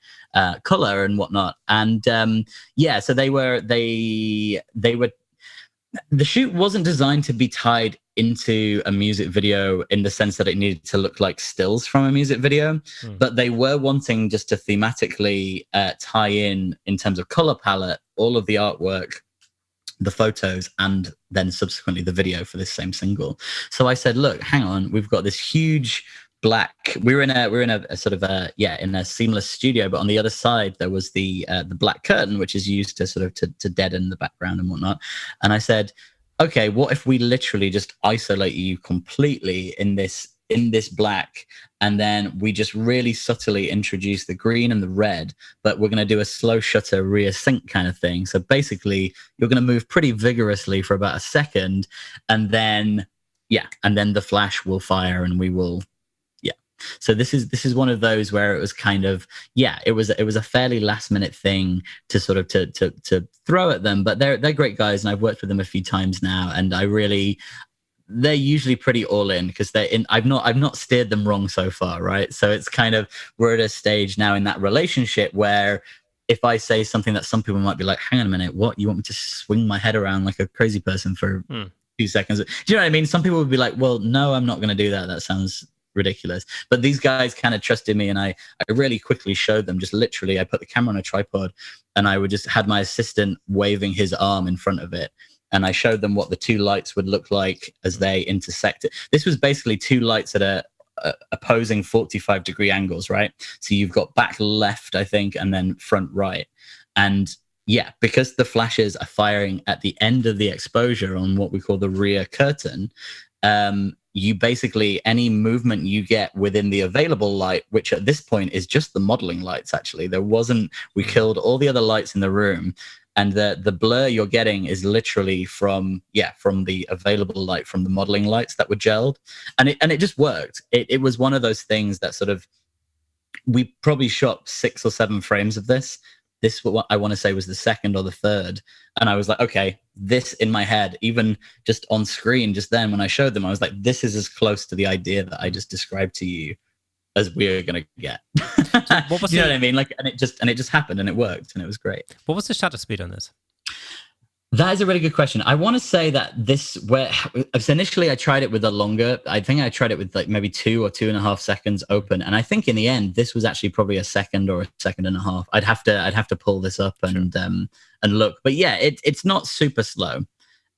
Speaker 2: color and whatnot. And so they were the shoot wasn't designed to be tied into a music video in the sense that it needed to look like stills from a music video, but they were wanting just to thematically tie in terms of color palette, all of the artwork, the photos, and then subsequently the video for this same single. So I said, look, hang on, we've got this huge black. We're in a sort of in a seamless studio, but on the other side there was the black curtain, which is used to sort of to deaden the background and whatnot. And I said, okay, what if we literally just isolate you completely in this black, and then we just really subtly introduce the green and the red, but we're going to do a slow shutter rear sync kind of thing. So basically you're going to move pretty vigorously for about a second, and then the flash will fire and we will. So this is one of those where it was kind of, it was a fairly last minute thing to sort of to throw at them, but they're great guys, and I've worked with them a few times now, and they're usually pretty all in, because I've not steered them wrong so far, right? So it's kind of, we're at a stage now in that relationship where if I say something that some people might be like, hang on a minute, what, you want me to swing my head around like a crazy person for 2 seconds? Do you know what I mean? Some people would be like, well, no, I'm not going to do that. That sounds ridiculous. But these guys kind of trusted me, and I really quickly showed them, just literally I put the camera on a tripod and I would just had my assistant waving his arm in front of it, and I showed them what the two lights would look like as they intersected. This was basically two lights at a opposing 45-degree angles, right? So you've got back left, I think, and then front right. And because the flashes are firing at the end of the exposure on what we call the rear curtain, you basically, any movement you get within the available light, which at this point is just the modeling lights, actually. We killed all the other lights in the room, and the blur you're getting is literally from the available light, from the modeling lights that were gelled. And it just worked. It was one of those things that sort of, we probably shot 6 or 7 frames of this. This, what I want to say, was the second or the third. And I was like, okay, this in my head, even just on screen, just then when I showed them, I was like, this is as close to the idea that I just described to you as we're going to get. What I mean? Like, and it just happened, and it worked, and it was great.
Speaker 1: What was the shutter speed on this?
Speaker 2: That is a really good question. I want to say that so initially I tried it with a longer, I think I tried it with like maybe 2 or 2.5 seconds open. And I think in the end, this was actually probably a second or a second and a half. I'd have to pull this up and look, but it's not super slow.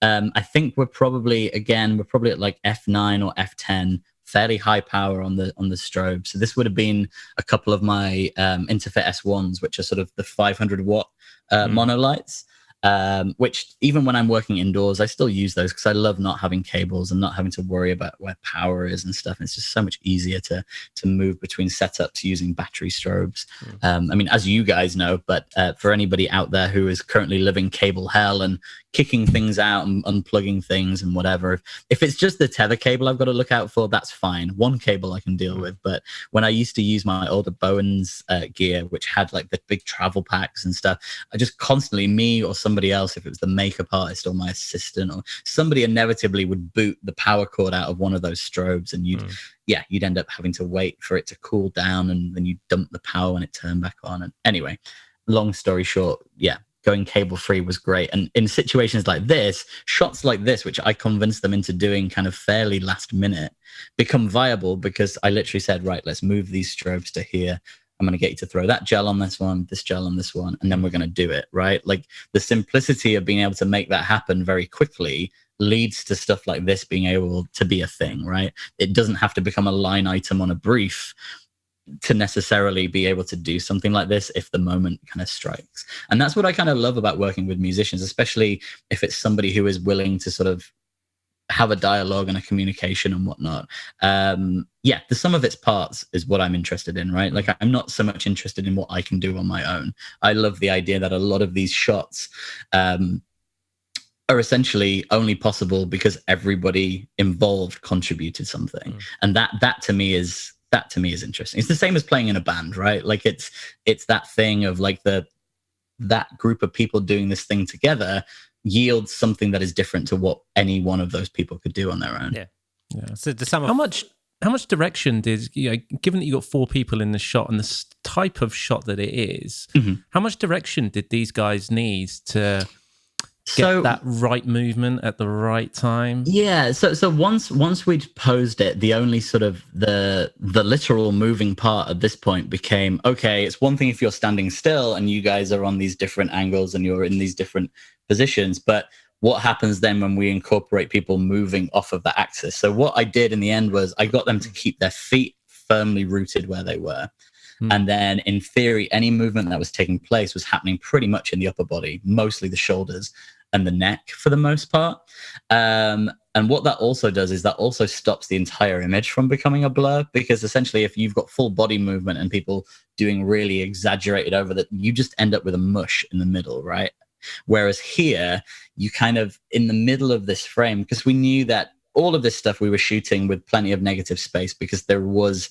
Speaker 2: I think we're probably at like F9 or F10, fairly high power on the strobe. So this would have been a couple of my Interfit S1s, which are sort of the 500 watt mono lights. which even when I'm working indoors, I still use those because I love not having cables and not having to worry about where power is and stuff. And it's just so much easier to move between setups using battery strobes. I mean, as you guys know, but for anybody out there who is currently living cable hell and kicking things out and unplugging things and whatever, if it's just the tether cable I've got to look out for, that's fine. One cable I can deal with. But when I used to use my older Bowens gear, which had like the big travel packs and stuff, I just constantly, me or somebody else, if it was the makeup artist or my assistant or somebody, inevitably would boot the power cord out of one of those strobes, and you'd end up having to wait for it to cool down, and then you dump the power when it turned back on. And anyway, long story short, going cable free was great. And in situations like this, shots like this, which I convinced them into doing kind of fairly last minute, become viable because I literally said, right, let's move these strobes to here. I'm going to get you to throw that gel on this one, this gel on this one, and then we're going to do it, right? Like the simplicity of being able to make that happen very quickly leads to stuff like this being able to be a thing, right? It doesn't have to become a line item on a brief to necessarily be able to do something like this if the moment kind of strikes. And that's what I kind of love about working with musicians, especially if it's somebody who is willing to sort of have a dialogue and a communication and whatnot. The sum of its parts is what I'm interested in, right? Like I'm not so much interested in what I can do on my own. I love the idea that a lot of these shots are essentially only possible because everybody involved contributed something. And that to me is interesting. It's the same as playing in a band, right? Like it's that thing of like that group of people doing this thing together yields something that is different to what any one of those people could do on their own.
Speaker 1: Yeah. So the sum of
Speaker 3: how much direction did given that you got 4 people in the shot and the type of shot that it is, how much direction did these guys need to get that right movement at the right time?
Speaker 2: Yeah. So once we'd posed it, the only sort of the literal moving part at this point became, okay, it's one thing if you're standing still and you guys are on these different angles and you're in these different positions, but what happens then when we incorporate people moving off of the axis? So what I did in the end was I got them to keep their feet firmly rooted where they were. And then in theory, any movement that was taking place was happening pretty much in the upper body, mostly the shoulders and the neck for the most part. And what that also does is that also stops the entire image from becoming a blur, because essentially if you've got full body movement and people doing really exaggerated over that, you just end up with a mush in the middle, right? Whereas here, you kind of in the middle of this frame, because we knew that all of this stuff we were shooting with plenty of negative space because there was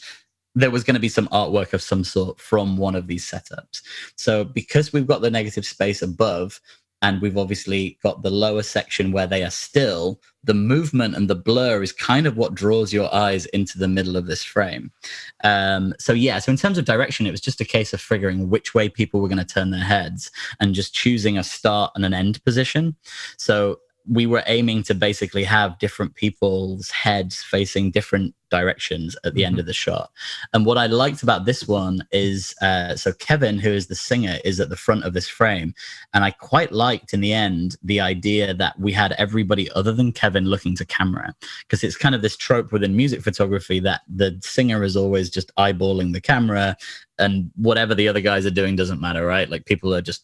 Speaker 2: going to be some artwork of some sort from one of these setups. So because we've got the negative space above, and we've obviously got the lower section where they are still, the movement and the blur is kind of what draws your eyes into the middle of this frame. So in terms of direction, it was just a case of figuring which way people were going to turn their heads and just choosing a start and an end position. So we were aiming to basically have different people's heads facing different directions at the end of the shot. And what I liked about this one is, so Kevin, who is the singer, is at the front of this frame. And I quite liked in the end the idea that we had everybody other than Kevin looking to camera, because it's kind of this trope within music photography that the singer is always just eyeballing the camera and whatever the other guys are doing doesn't matter, right? Like people are just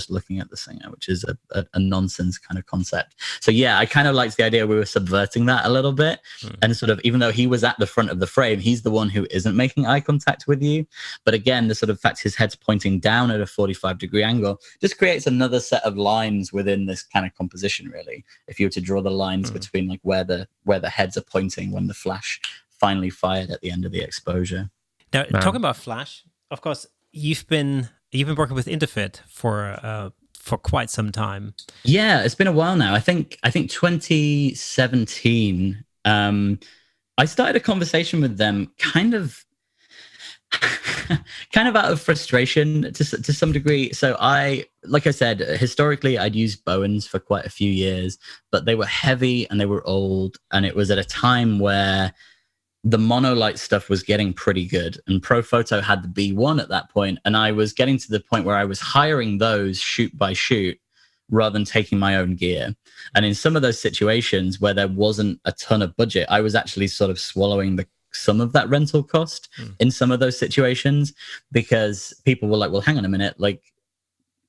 Speaker 2: looking at the singer, which is a nonsense kind of concept. So I kind of liked the idea we were subverting that a little bit. And sort of, even though he was at the front of the frame, he's the one who isn't making eye contact with you. But again, the sort of fact his head's pointing down at a 45-degree angle just creates another set of lines within this kind of composition, really. If you were to draw the lines between like where the heads are pointing when the flash finally fired at the end of the exposure.
Speaker 1: Now, talking about flash, of course, you've been working with Interfit for quite some time. Yeah,
Speaker 2: it's been a while now. I think 2017. I started a conversation with them, kind of out of frustration to some degree. So like I said, historically, I'd used Bowens for quite a few years, but they were heavy and they were old, and it was at a time where the monolight stuff was getting pretty good, and Profoto had the B1 at that point, and I was getting to the point where I was hiring those shoot by shoot rather than taking my own gear. And in some of those situations where there wasn't a ton of budget, I was actually sort of swallowing some of that rental cost in some of those situations, because people were like, well, hang on a minute, like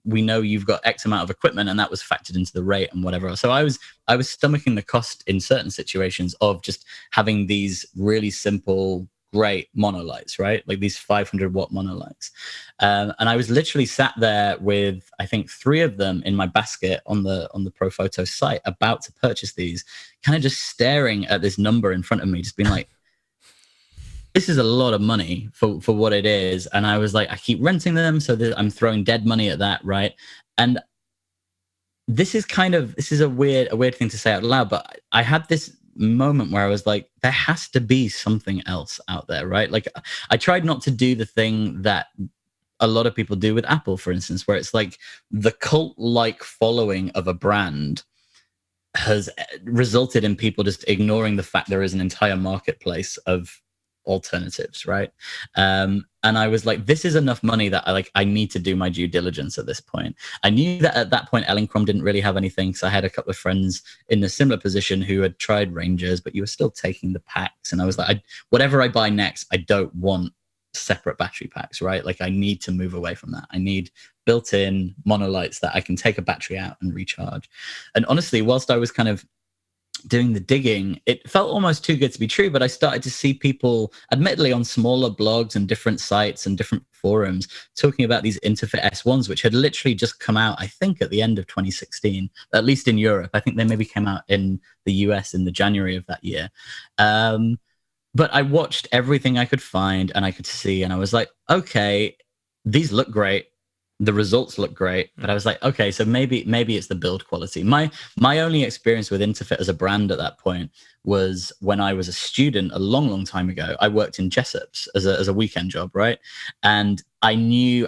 Speaker 2: we know you've got X amount of equipment, and that was factored into the rate and whatever. So I was stomaching the cost in certain situations of just having these really simple, great monolights, right? Like these 500-watt monolights. And I was literally sat there with, I think, 3 of them in my basket on the Profoto site, about to purchase these, kind of just staring at this number in front of me, just being like, this is a lot of money for what it is. And I was like, I keep renting them, so I'm throwing dead money at that, right? And this is a weird thing to say out loud, but I had this moment where I was like, there has to be something else out there, right? Like, I tried not to do the thing that a lot of people do with Apple, for instance, where it's like the cult-like following of a brand has resulted in people just ignoring the fact there is an entire marketplace of alternatives, right? And I was like, this is enough money that I need to do my due diligence at this point. I knew that at that point Elinchrom didn't really have anything, because I had a couple of friends in a similar position who had tried Rangers, but you were still taking the packs. And I was like, whatever I buy next, I don't want separate battery packs, right? Like, I need to move away from that. I need built-in monolights that I can take a battery out and recharge. And honestly, whilst I was kind of doing the digging, it felt almost too good to be true, but I started to see people, admittedly on smaller blogs and different sites and different forums, talking about these Interfit S1s, which had literally just come out, I think, at the end of 2016, at least in Europe. I think they maybe came out in the US in the January of that year. But I watched everything I could find and I could see, and I was like, okay, these look great. The results look great, but I was like, okay, so maybe it's the build quality. My only experience with Interfit as a brand at that point was when I was a student a long time ago. I worked in Jessop's as a weekend job, right? And I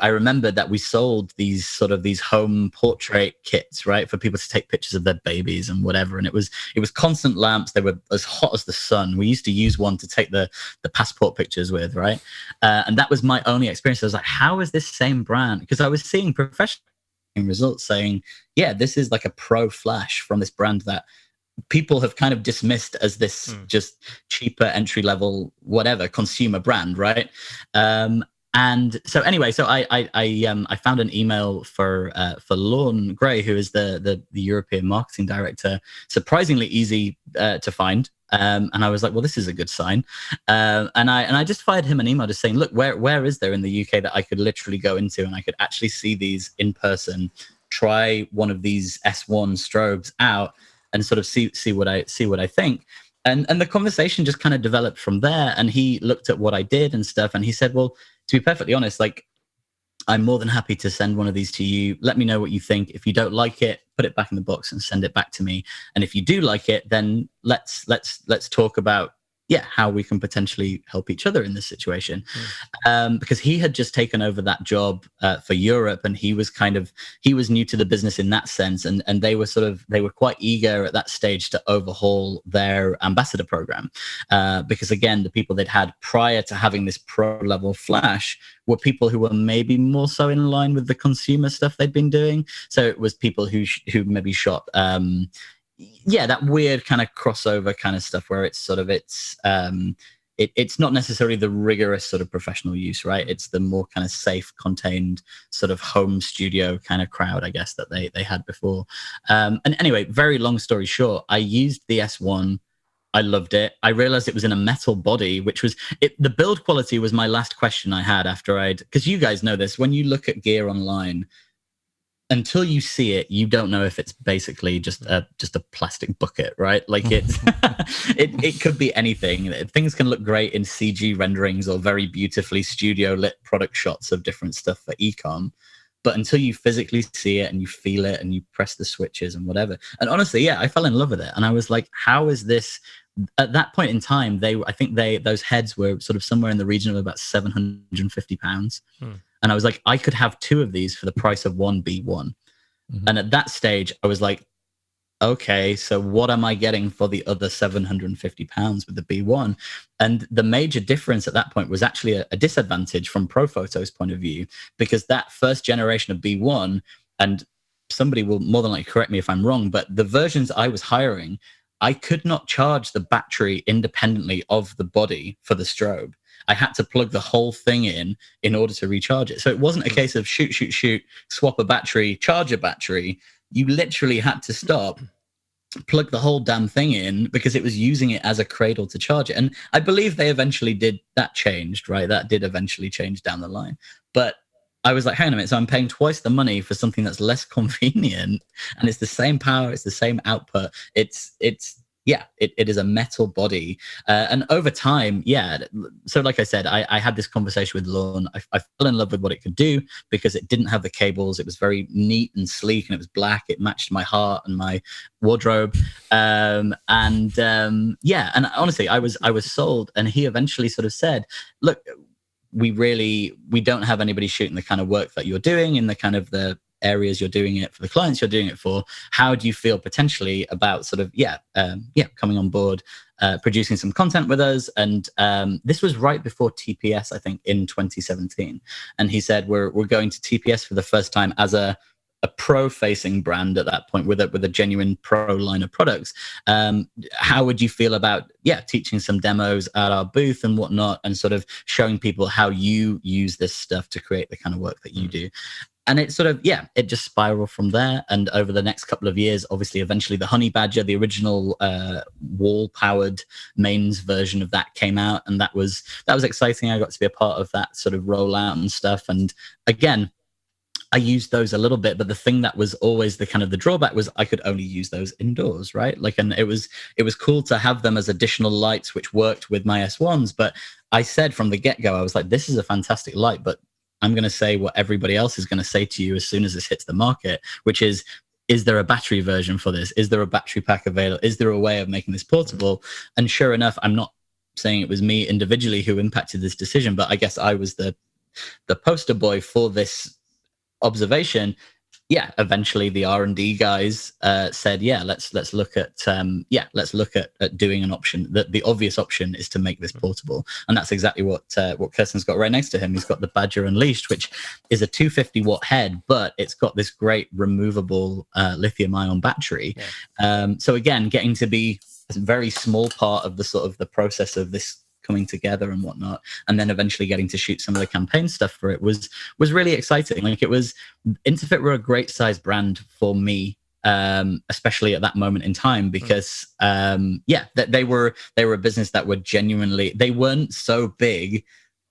Speaker 2: remembered that we sold these home portrait kits, right, for people to take pictures of their babies and whatever. And it was constant lamps. They were as hot as the sun. We used to use one to take the passport pictures with, right? And that was my only experience. I was like, how is this same brand? Because I was seeing professional results saying, yeah, this is like a pro flash from this brand that people have kind of dismissed as this just cheaper entry level whatever consumer brand, right? And so anyway, so I found an email for Lorne Gray, who is the European marketing director. Surprisingly easy to find. And I was like, well, this is a good sign. And I just fired him an email just saying, look, where is there in the UK that I could literally go into and I could actually see these in person, try one of these S1 strobes out, and sort of see what I think. And the conversation just kind of developed from there. And he looked at what I did and stuff, and he said, well, to be perfectly honest, like, I'm more than happy to send one of these to you. Let me know what you think. If you don't like it, put it back in the box and send it back to me. And if you do like it, then let's talk about how we can potentially help each other in this situation. Because he had just taken over that job for Europe, and he was new to the business in that sense. And they were quite eager at that stage to overhaul their ambassador program. Because again, the people they'd had prior to having this pro level flash were people who were maybe more so in line with the consumer stuff they'd been doing. So it was people who maybe shot, that weird kind of crossover kind of stuff where it's not necessarily the rigorous sort of professional use, right? It's the more kind of safe, contained sort of home studio kind of crowd, I guess, that they had before. And anyway, very long story short, I used the S1. I loved it. I realized it was in a metal body, which was the build quality was my last question I had after because you guys know this, when you look at gear online, until you see it, you don't know if it's basically just a plastic bucket, right? Like it could be anything. Things can look great in CG renderings or very beautifully studio lit product shots of different stuff for ecom. But until you physically see it and you feel it and you press the switches and whatever. And honestly, I fell in love with it. And I was like, how is this? At that point in time, I think those heads were sort of somewhere in the region of about £750. And I was like, I could have 2 of these for the price of one B1. Mm-hmm. And at that stage, I was like, okay, so what am I getting for the other £750 with the B1? And the major difference at that point was actually a disadvantage from Profoto's point of view, because that first generation of B1, and somebody will more than likely correct me if I'm wrong, but the versions I was hiring, I could not charge the battery independently of the body for the strobe. I had to plug the whole thing in order to recharge it. So it wasn't a case of shoot, swap a battery, charge a battery. You literally had to stop, plug the whole damn thing in, because it was using it as a cradle to charge it. And I believe they eventually did, that changed, right? That did eventually change down the line. But I was like, hang on a minute, so I'm paying twice the money for something that's less convenient, and it's the same power, it's the same output. It is a metal body. And over time, so like I said, I had this conversation with Lorne. I fell in love with what it could do because it didn't have the cables. It was very neat and sleek, and it was black. It matched my heart and my wardrobe. And honestly, I was sold. And he eventually sort of said, look, we don't have anybody shooting the kind of work that you're doing in the kind of the areas you're doing it for, the clients you're doing it for. How do you feel potentially about sort of coming on board, producing some content with us? And this was right before TPS, I think, in 2017. And he said, we're going to TPS for the first time as a pro-facing brand at that point, with a genuine pro line of products. How would you feel about teaching some demos at our booth and whatnot, and sort of showing people how you use this stuff to create the kind of work that you do? And it sort of, it just spiraled from there. And over the next couple of years, obviously, eventually the Honey Badger, the original wall-powered mains version of that, came out. And that was exciting. I got to be a part of that sort of rollout and stuff. And again, I used those a little bit, but the thing that was always the kind of the drawback was I could only use those indoors, right? Like, and it was cool to have them as additional lights, which worked with my S1s. But I said from the get-go, I was like, this is a fantastic light, but I'm going to say what everybody else is going to say to you as soon as this hits the market, which is there a battery version for this? Is there a battery pack available? Is there a way of making this portable? And sure enough, I'm not saying it was me individually who impacted this decision, but I guess I was the poster boy for this observation. Eventually the R&D guys said, let's look at doing an option. The obvious option is to make this portable, and that's exactly what Kirsten's got right next to him. He's got the Badger Unleashed, which is a 250 watt head, but it's got this great removable lithium-ion battery. So again, getting to be a very small part of the sort of the process of this coming together and whatnot, and then eventually getting to shoot some of the campaign stuff for it was really exciting. Like, it was, Interfit were a great size brand for me, especially at that moment in time, because they were a business that were genuinely, they weren't so big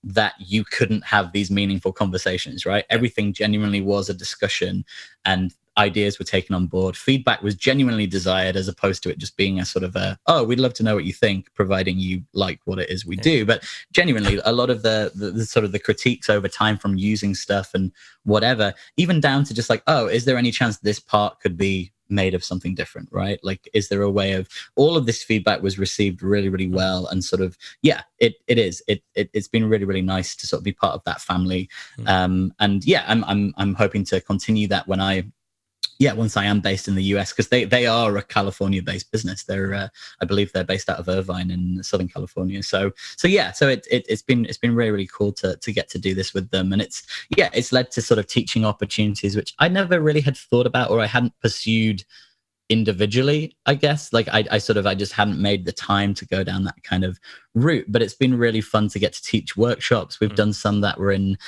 Speaker 2: that you couldn't have these meaningful conversations, right? Everything genuinely was a discussion, and ideas were taken on board. Feedback was genuinely desired, as opposed to it just being a sort of we'd love to know what you think, providing you like what it is we do. But genuinely, a lot of the sort of the critiques over time from using stuff and whatever, even down to just like, is there any chance this part could be made of something different, right? Like, is there a way of, all of this feedback was received really, really well, and sort of, it's been really, really nice to sort of be part of that family. I'm hoping to continue that when once I am based in the US, because they are a California-based business. They're I believe they're based out of Irvine in Southern California. So it's been really, really cool to get to do this with them, and it's led to sort of teaching opportunities which I never really had thought about, or I hadn't pursued individually, I guess. Like, I just hadn't made the time to go down that kind of route. But it's been really fun to get to teach workshops. We've done some that were in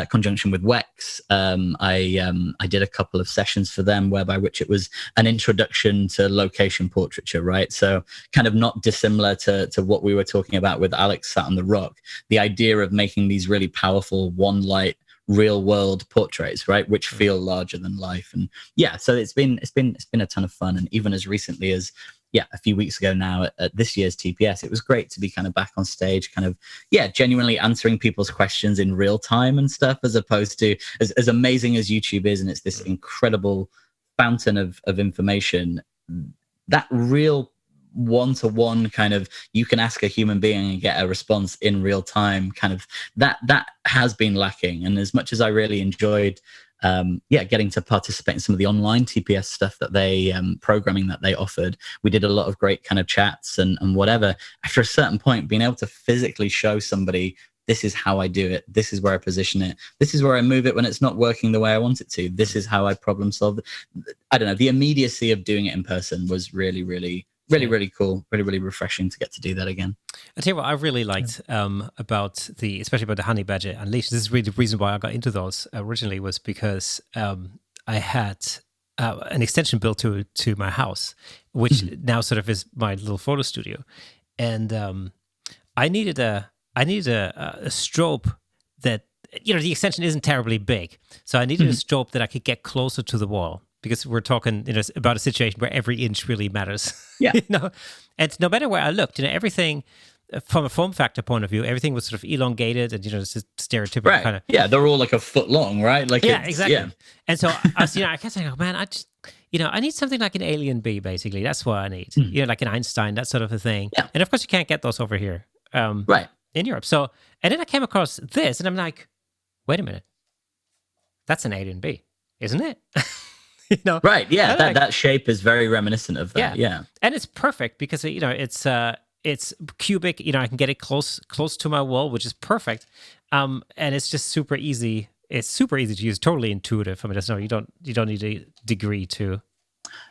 Speaker 2: conjunction with WEX. I did a couple of sessions for them, which it was an introduction to location portraiture, right? So kind of not dissimilar to what we were talking about with Alex Sat on the Rock, the idea of making these really powerful one light real world portraits, right, which feel larger than life. And so it's been a ton of fun. And even as recently as a few weeks ago now at this year's TPS, it was great to be kind of back on stage, kind of genuinely answering people's questions in real time and stuff, as opposed to as amazing as YouTube is, and it's this incredible fountain of information, that real one-to-one kind of, you can ask a human being and get a response in real time, kind of that has been lacking. And as much as I really enjoyed getting to participate in some of the online TPS stuff that they programming that they offered, we did a lot of great kind of chats and whatever. After a certain point, being able to physically show somebody, this is how I do it, this is where I position it, this is where I move it when it's not working the way I want it to, this is how I problem solve it. I don't know, the immediacy of doing it in person was really, really really cool, really refreshing to get to do that again.
Speaker 1: I tell you what, I really liked especially about the Honey Badger Unleashed. This is really the reason why I got into those originally, was because I had an extension built to my house, which now sort of is my little photo studio, and I needed a strobe that, the extension isn't terribly big, so I needed a strobe that I could get closer to the wall, because we're talking about a situation where every inch really matters.
Speaker 2: Yeah.
Speaker 1: And no matter where I looked, everything from a form factor point of view, everything was sort of elongated and it's just stereotypical kind of.
Speaker 2: Yeah, they're all like a foot long, right? Like
Speaker 1: exactly.
Speaker 2: Yeah.
Speaker 1: And so I kept saying, oh man, I need something like an Alien B, basically. That's what I need. Like an Einstein, that sort of a thing.
Speaker 2: Yeah.
Speaker 1: And of course, you can't get those over here, in Europe. So, and then I came across this, and I'm like, wait a minute, that's an Alien B, isn't it?
Speaker 2: Right. Yeah. That shape is very reminiscent of that. Yeah.
Speaker 1: And it's perfect because it's cubic. I can get it close to my wall, which is perfect. And it's just super easy. It's super easy to use. Totally intuitive. I mean, you don't need a degree to.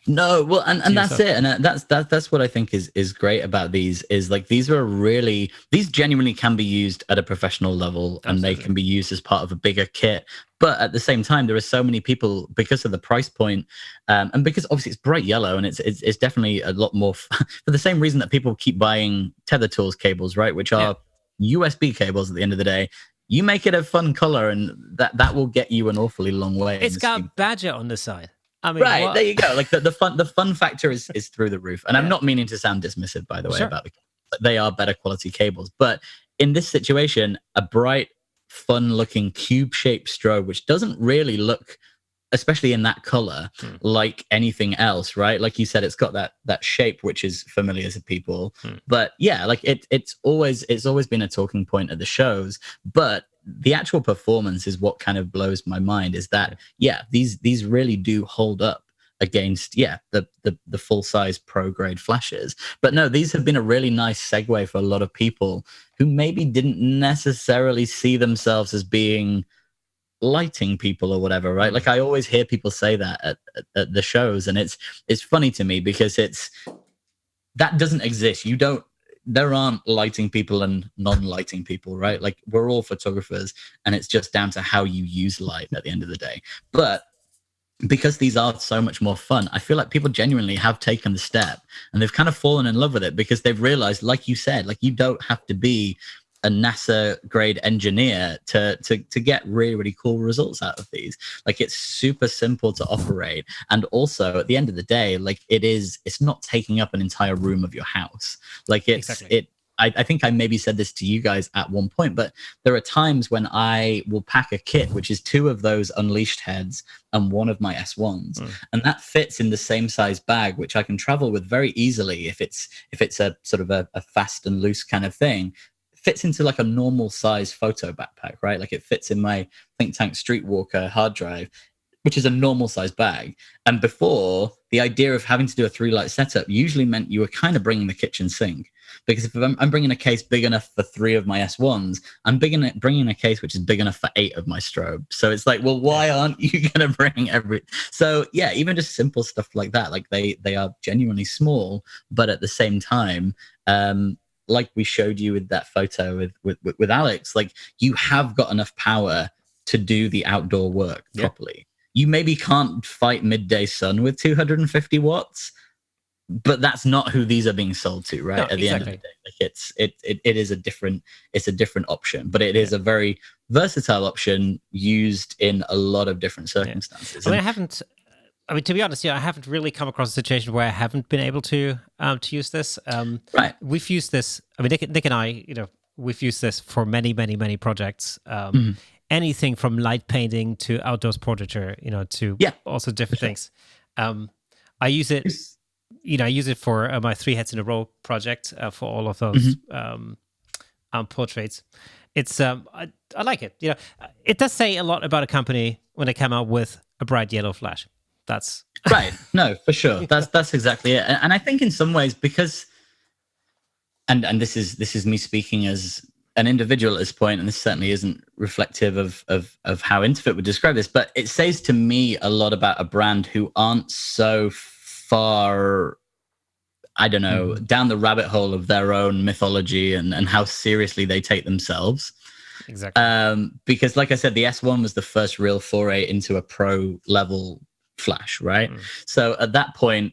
Speaker 2: No, well, and that's it, and that's what I think is great about these, is like these genuinely can be used at a professional level. Absolutely. And they can be used as part of a bigger kit. But at the same time, there are so many people, because of the price point, and because obviously it's bright yellow, and it's definitely a lot more for the same reason that people keep buying Tether Tools cables, right, which are USB cables at the end of the day. You make it a fun color, and that will get you an awfully long way.
Speaker 1: It's got a badger on the side. I mean,
Speaker 2: right, there you go. Like the fun factor is through the roof. And I'm not meaning to sound dismissive, by the way, about the cables, but they are better quality cables. But in this situation, a bright, fun-looking cube-shaped strobe, which doesn't really look, especially in that color, like anything else, right? Like you said, it's got that shape which is familiar to people. But yeah, like it's always been a talking point at the shows. But the actual performance is what kind of blows my mind, is that these really do hold up against the full-size pro grade flashes. But no, these have been a really nice segue for a lot of people who maybe didn't necessarily see themselves as being lighting people or whatever, right? Like I always hear people say that at the shows, and it's funny to me because that doesn't exist. There aren't lighting people and non-lighting people, right? Like we're all photographers, and it's just down to how you use light at the end of the day. But because these are so much more fun, I feel like people genuinely have taken the step, and they've kind of fallen in love with it, because they've realized, like you said, like you don't have to be a NASA grade engineer to get really, really cool results out of these. Like it's super simple to operate. And also at the end of the day, like it's not taking up an entire room of your house. Like I think I maybe said this to you guys at one point, but there are times when I will pack a kit, which is 2 of those Unleashed heads and 1 of my S1s. And that fits in the same size bag, which I can travel with very easily if it's a sort of a fast and loose kind of thing. Fits into like a normal size photo backpack, right? Like it fits in my Think Tank Streetwalker hard drive, which is a normal size bag. And before, the idea of having to do a 3-light setup usually meant you were kind of bringing the kitchen sink. Because if I'm bringing a case big enough for 3 of my S1s, I'm bringing a case which is big enough for 8 of my strobe. So it's like, well, why aren't you going to bring every? So yeah, even just simple stuff like that, like they are genuinely small, but at the same time, like we showed you with that photo with Alex, like you have got enough power to do the outdoor work properly. You maybe can't fight midday sun with 250 watts, but that's not who these are being sold to, right? At the end of the day, like it is a different option, but it is a very versatile option used in a lot of different circumstances.
Speaker 1: I mean, to be honest, I haven't really come across a situation where I haven't been able to use this.
Speaker 2: Right.
Speaker 1: We've used this. I mean, Nick and I, we've used this for many, many, many projects. Anything from light painting to outdoors portraiture, to also different things. I use it. I use it for my 3 heads in a row project for all of those portraits. It's I like it. It does say a lot about a company when they come out with a bright yellow flash. That's
Speaker 2: right. No, for sure. That's exactly it. And I think in some ways, because, and this is me speaking as an individual at this point, and this certainly isn't reflective of how Interfit would describe this, but it says to me a lot about a brand who aren't so far I don't know, down the rabbit hole of their own mythology and how seriously they take themselves.
Speaker 1: Exactly.
Speaker 2: Because like I said, the S1 was the first real foray into a pro level flash, right? So at that point,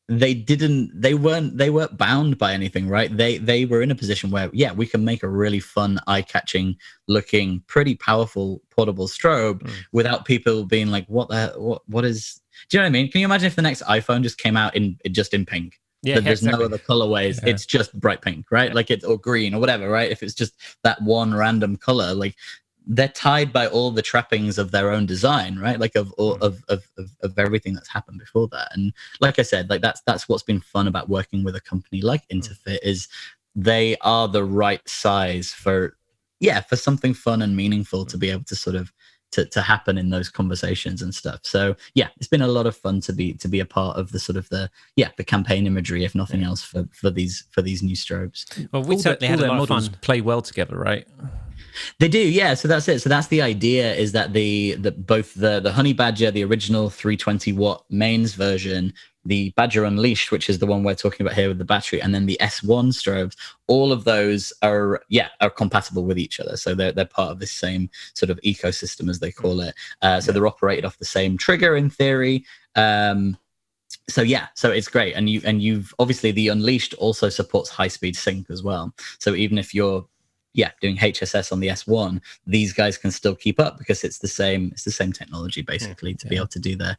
Speaker 2: they weren't bound by anything, right? They were in a position where, yeah, we can make a really fun, eye-catching looking, pretty powerful portable strobe without people being like, what is, do you know what I mean? Can you imagine if the next iPhone just came out in pink?
Speaker 1: Yeah,
Speaker 2: There's
Speaker 1: exactly.
Speaker 2: no other colorways.
Speaker 3: Yeah.
Speaker 2: It's just bright pink, right?
Speaker 1: Yeah.
Speaker 2: Like it's, or green or whatever, right? If it's just that one random color, like they're tied by all the trappings of their own design, right? Like of everything that's happened before that. And like I said, like that's what's been fun about working with a company like Interfit is they are the right size for something fun and meaningful to be able to sort of to happen in those conversations and stuff. So yeah, it's been a lot of fun to be a part of the sort of the campaign imagery, if nothing else, for these new strobes.
Speaker 1: Well, we certainly had a lot of fun.
Speaker 3: Play well together, right?
Speaker 2: They do, yeah. So that's it. So that's the idea, is that both the Honey Badger, the original 320 watt mains version, the Badger Unleashed, which is the one we're talking about here with the battery, and then the S1 strobes, all of those are compatible with each other. So they're part of this same sort of ecosystem, as they call it. So they're operated off the same trigger in theory. So it's great. And you've obviously, the Unleashed also supports high speed sync as well. So even if you're doing HSS on the S1, these guys can still keep up because it's the same technology basically to be able to do the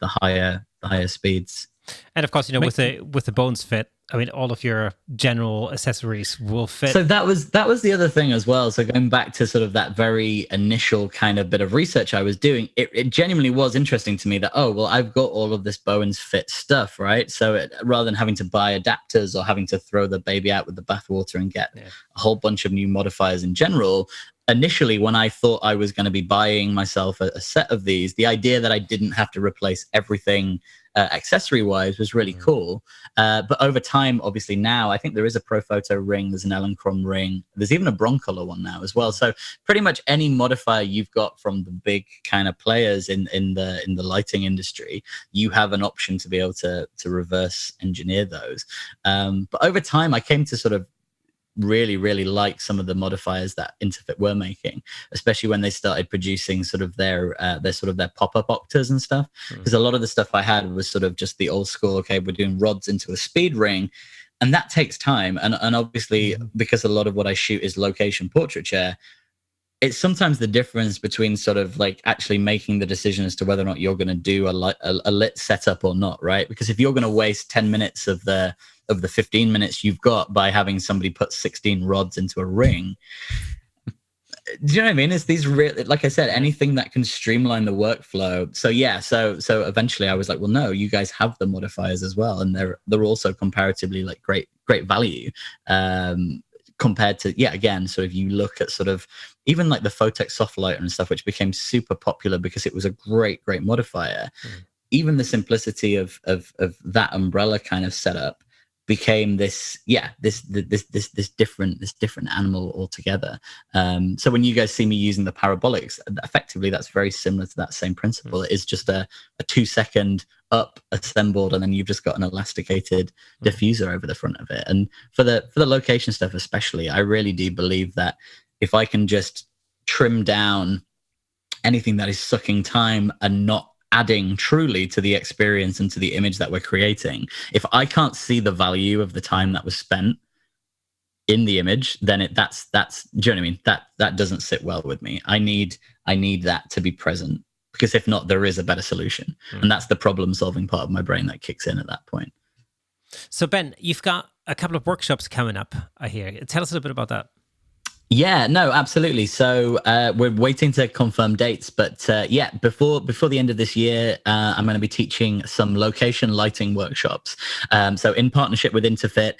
Speaker 2: higher speeds.
Speaker 1: And of course, with the Bones Fit, I mean, all of your general accessories will fit.
Speaker 2: So that was the other thing as well. So going back to sort of that very initial kind of bit of research I was doing, it genuinely was interesting to me that, oh, well, I've got all of this Bones Fit stuff, right? So rather than having to buy adapters or having to throw the baby out with the bathwater and get a whole bunch of new modifiers in general, initially, when I thought I was going to be buying myself a set of these, the idea that I didn't have to replace everything accessory-wise was really cool. But over time, obviously now, I think there is a Profoto ring, there's an Elenchrom ring, there's even a Broncolor one now as well. So pretty much any modifier you've got from the big kind of players in the lighting industry, you have an option to be able to reverse engineer those. But over time, I came to sort of really, really like some of the modifiers that Interfit were making, especially when they started producing sort of their pop-up octas and stuff. Because a lot of the stuff I had was sort of just the old school, okay, we're doing rods into a speed ring, and that takes time. And obviously, because a lot of what I shoot is location portraiture, it's sometimes the difference between sort of like actually making the decision as to whether or not you're going to do a lit setup or not, right? Because if you're going to waste 10 minutes of the 15 minutes you've got by having somebody put 16 rods into a ring, do you know what I mean? It's these like I said, anything that can streamline the workflow. So eventually I was like, well, no, you guys have the modifiers as well, and they're also comparatively like great value. Compared to, again, so if you look at sort of even like the Photex soft lighter and stuff, which became super popular because it was a great modifier, even the simplicity of that umbrella kind of setup became this different animal altogether. So when you guys see me using the parabolics, effectively that's very similar to that same principle. It is just a 2-second up assembled, and then you've just got an elasticated diffuser over the front of it. And for the location stuff especially, I really do believe that if I can just trim down anything that is sucking time and not adding truly to the experience and to the image that we're creating, if I can't see the value of the time that was spent in the image, then that's do you know what I mean? That doesn't sit well with me. I need that to be present, because if not, there is a better solution. And that's the problem solving part of my brain that kicks in at that point.
Speaker 1: So Ben, you've got a couple of workshops coming up, I hear. Tell us a little bit about that.
Speaker 2: Yeah, no, absolutely. So we're waiting to confirm dates, but before the end of this year, I'm going to be teaching some location lighting workshops. So in partnership with Interfit,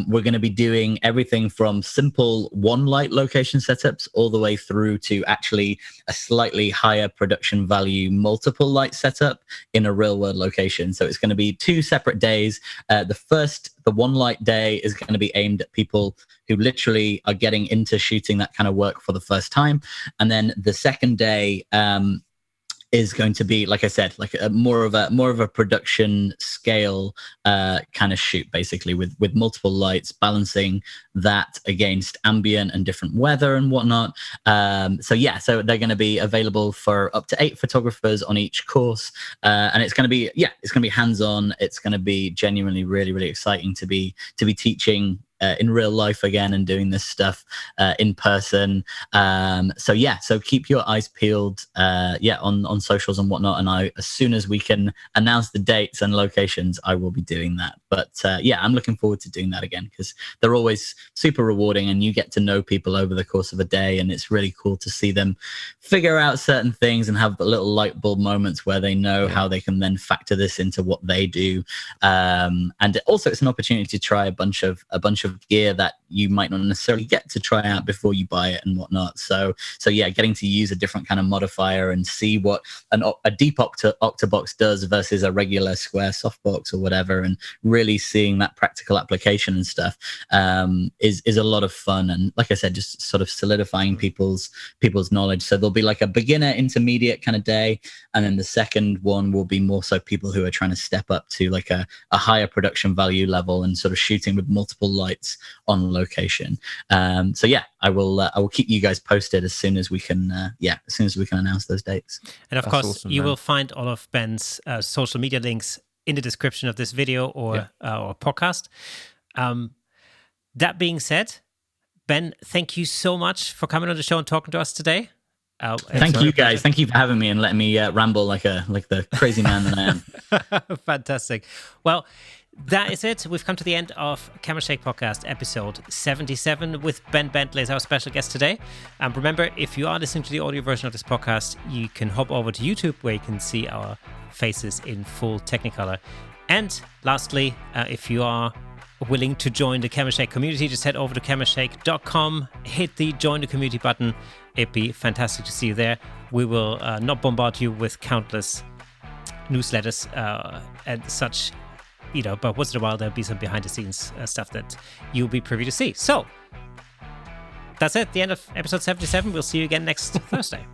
Speaker 2: we're going to be doing everything from simple one light location setups all the way through to actually a slightly higher production value multiple light setup in a real world location. So it's going to be 2 separate days. The one light day is going to be aimed at people who literally are getting into shooting that kind of work for the first time. And then the second day is going to be, like I said, like more of a production scale kind of shoot, basically with multiple lights, balancing that against ambient and different weather and whatnot. So they're going to be available for up to 8 photographers on each course, and it's going to be hands-on. It's going to be genuinely really, really exciting to be teaching in real life again and doing this stuff in person. So keep your eyes peeled on socials and whatnot, and as soon as we can announce the dates and locations, I will be doing that. But I'm looking forward to doing that again, because they're always super rewarding, and you get to know people over the course of a day, and it's really cool to see them figure out certain things and have little light bulb moments where they know how they can then factor this into what they do. And also it's an opportunity to try a bunch of gear that you might not necessarily get to try out before you buy it and whatnot. So getting to use a different kind of modifier and see what a deep octabox does versus a regular square softbox or whatever, and really seeing that practical application and stuff is a lot of fun. And like I said, just sort of solidifying people's knowledge. So there'll be like a beginner, intermediate kind of day, and then the second one will be more so people who are trying to step up to like a higher production value level and sort of shooting with multiple lights on location. I will keep you guys posted as soon as we can announce those dates.
Speaker 1: And of course, awesome, you will find all of Ben's social media links in the description of this video or podcast. That being said, Ben, thank you so much for coming on the show and talking to us today.
Speaker 2: Thank you guys. Thank you for having me and letting me ramble like the crazy man that I am.
Speaker 1: Fantastic. Well, that is it. We've come to the end of Camera Shake Podcast episode 77 with Ben Bentley as our special guest today. And remember, if you are listening to the audio version of this podcast, you can hop over to YouTube where you can see our faces in full Technicolor. And lastly, if you are willing to join the Camera Shake community, just head over to camerashake.com, hit the join the community button. It'd be fantastic to see you there. We will not bombard you with countless newsletters and such, but once in a while there'll be some behind the scenes stuff that you'll be privy to see. So that's it, the end of episode 77. We'll see you again next Thursday.